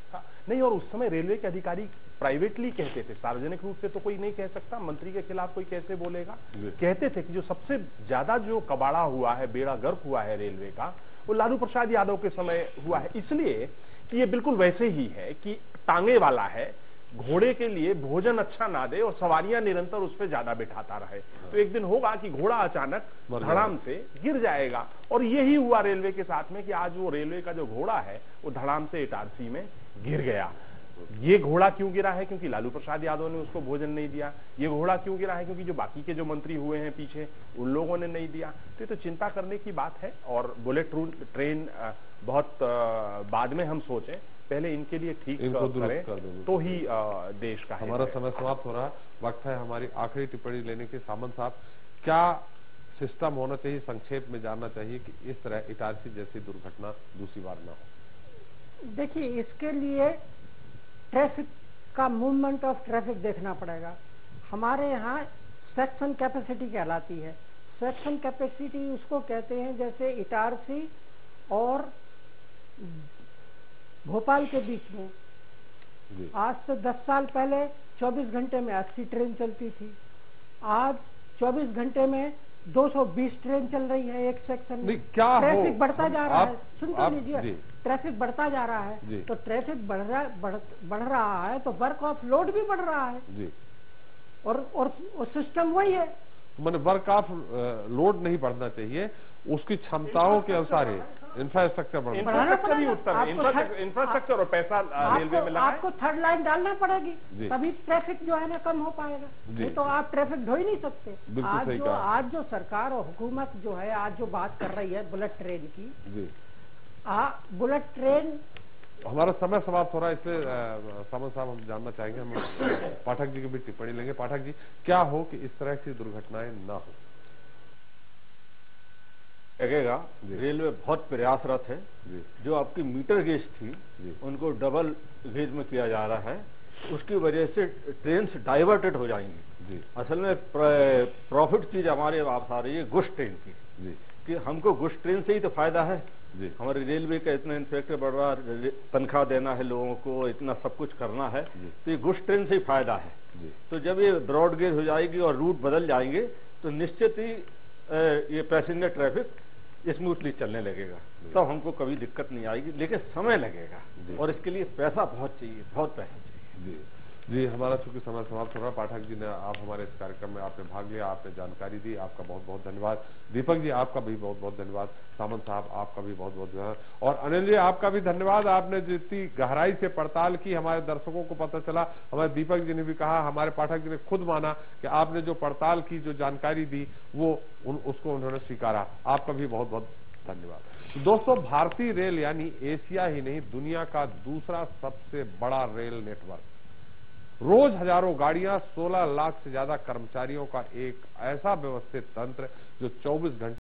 नहीं, और उस समय रेलवे के अधिकारी प्राइवेटली कहते थे, सार्वजनिक रूप से तो कोई नहीं कह सकता, मंत्री के खिलाफ कोई कैसे बोलेगा। कहते थे कि जो सबसे ज्यादा जो कबाड़ा हुआ है, बेड़ा गर्क हुआ है रेलवे का, वो लालू प्रसाद यादव के समय हुआ है। इसलिए कि ये बिल्कुल वैसे ही है कि टांगे वाला है, घोड़े के लिए भोजन अच्छा ना दे और सवारियां निरंतर उस पर ज्यादा बिठाता रहे, तो एक दिन होगा कि घोड़ा अचानक धड़ाम से गिर जाएगा। और यही हुआ रेलवे के साथ में कि आज वो रेलवे का जो घोड़ा है वो धड़ाम से इटारसी में गिर गया। ये घोड़ा क्यों गिरा है? क्योंकि लालू प्रसाद यादव ने उसको भोजन नहीं दिया। ये घोड़ा क्यों गिरा है? क्योंकि जो बाकी के जो मंत्री हुए हैं पीछे, उन लोगों ने नहीं दिया। तो ये तो चिंता करने की बात है। और बुलेट ट्रेन बहुत बाद में हम सोचें, पहले इनके लिए ठीक करें तो ही देश का है। हमारा समय समाप्त हो रहा है, वक्त है हमारी आखिरी टिप्पणी लेने की। सामंत साहब, क्या सिस्टम होना चाहिए, संक्षेप में जानना चाहिए कि इस तरह इटारसी जैसी दुर्घटना दूसरी बार ना हो? देखिए, इसके लिए ट्रैफिक का मूवमेंट ऑफ ट्रैफिक देखना पड़ेगा। हमारे यहाँ सेक्शन कैपेसिटी कहलाती है। सेक्शन कैपेसिटी उसको कहते हैं जैसे इटारसी और भोपाल के बीच में आज से 10 साल पहले 24 घंटे में 80 ट्रेन चलती थी। आज 24 घंटे में 220 ट्रेन चल रही है एक सेक्शन में। ट्रैफिक बढ़ता जा रहा है। सुन तो लीजिए, ट्रैफिक बढ़ता जा रहा है, तो ट्रैफिक बढ़ रहा है तो वर्क ऑफ लोड भी बढ़ रहा है जी। और सिस्टम वही है, मैंने वर्क ऑफ लोड नहीं बढ़ना चाहिए, उसकी क्षमताओं के अनुसार है इंफ्रास्ट्रक्चर बढ़ना। इंफ्रास्ट्रक्चर और पैसा रेलवे में लगाएं। आपको थर्ड लाइन डालना पड़ेगी, तभी ट्रैफिक जो है ना कम हो पाएगा। नहीं तो आप ट्रैफिक ढो ही नहीं सकते। आज जो सरकार और हुकूमत जो है आज जो बात कर रही है बुलेट ट्रेन की, बुलेट ट्रेन। हमारा समय समाप्त हो रहा है, इसलिए सामंत साहब हम जानना चाहेंगे, हम पाठक जी की भी टिप्पणी लेंगे। पाठक जी, क्या हो कि इस तरह की दुर्घटनाएं ना हो? लगेगा रेलवे बहुत प्रयासरत है। जो आपकी मीटर गेज थी उनको डबल गेज में किया जा रहा है। उसकी वजह से ट्रेन डाइवर्टेड हो जाएंगी। जी। असल में प्रॉफिट चीज हमारे पास आ रही है गुड्स ट्रेन की। जी। कि हमको गुड्स ट्रेन से ही तो फायदा है। जी। हमारे रेलवे का इतना इंस्पेक्टर बढ़ रहा, तनख्वाह देना है लोगों को, इतना सब कुछ करना है, तो ये गुड्स ट्रेन से ही फायदा है। जी। तो जब ये ब्रॉड गेज हो जाएगी और रूट बदल जाएंगे तो निश्चित ही ये पैसेंजर ट्रैफिक स्मूथली चलने लगेगा, तब हमको कभी दिक्कत नहीं आएगी, लेकिन समय लगेगा और इसके लिए पैसा बहुत चाहिए, बहुत पैसा चाहिए। जी जी, हमारा चूंकि समय समाप्त हो रहा है, पाठक जी ने आप हमारे इस कार्यक्रम में आपने भाग लिया, आपने जानकारी दी, आपका बहुत बहुत धन्यवाद। दीपक जी आपका भी बहुत बहुत धन्यवाद। सामंत साहब आपका भी बहुत बहुत धन्यवाद। और अनिल जी आपका भी धन्यवाद, आपने जितनी गहराई से पड़ताल की हमारे दर्शकों को पता चला। हमारे दीपक जी ने भी कहा, हमारे पाठक जी ने खुद माना कि आपने जो पड़ताल की, जो जानकारी दी, वो उसको उन्होंने स्वीकारा। आपका भी बहुत बहुत धन्यवाद। दोस्तों, भारतीय रेल यानी एशिया ही नहीं दुनिया का दूसरा सबसे बड़ा रेल नेटवर्क, रोज हजारों गाड़ियां, 16 लाख से ज्यादा कर्मचारियों का एक ऐसा व्यवस्थित तंत्र जो 24 घंटे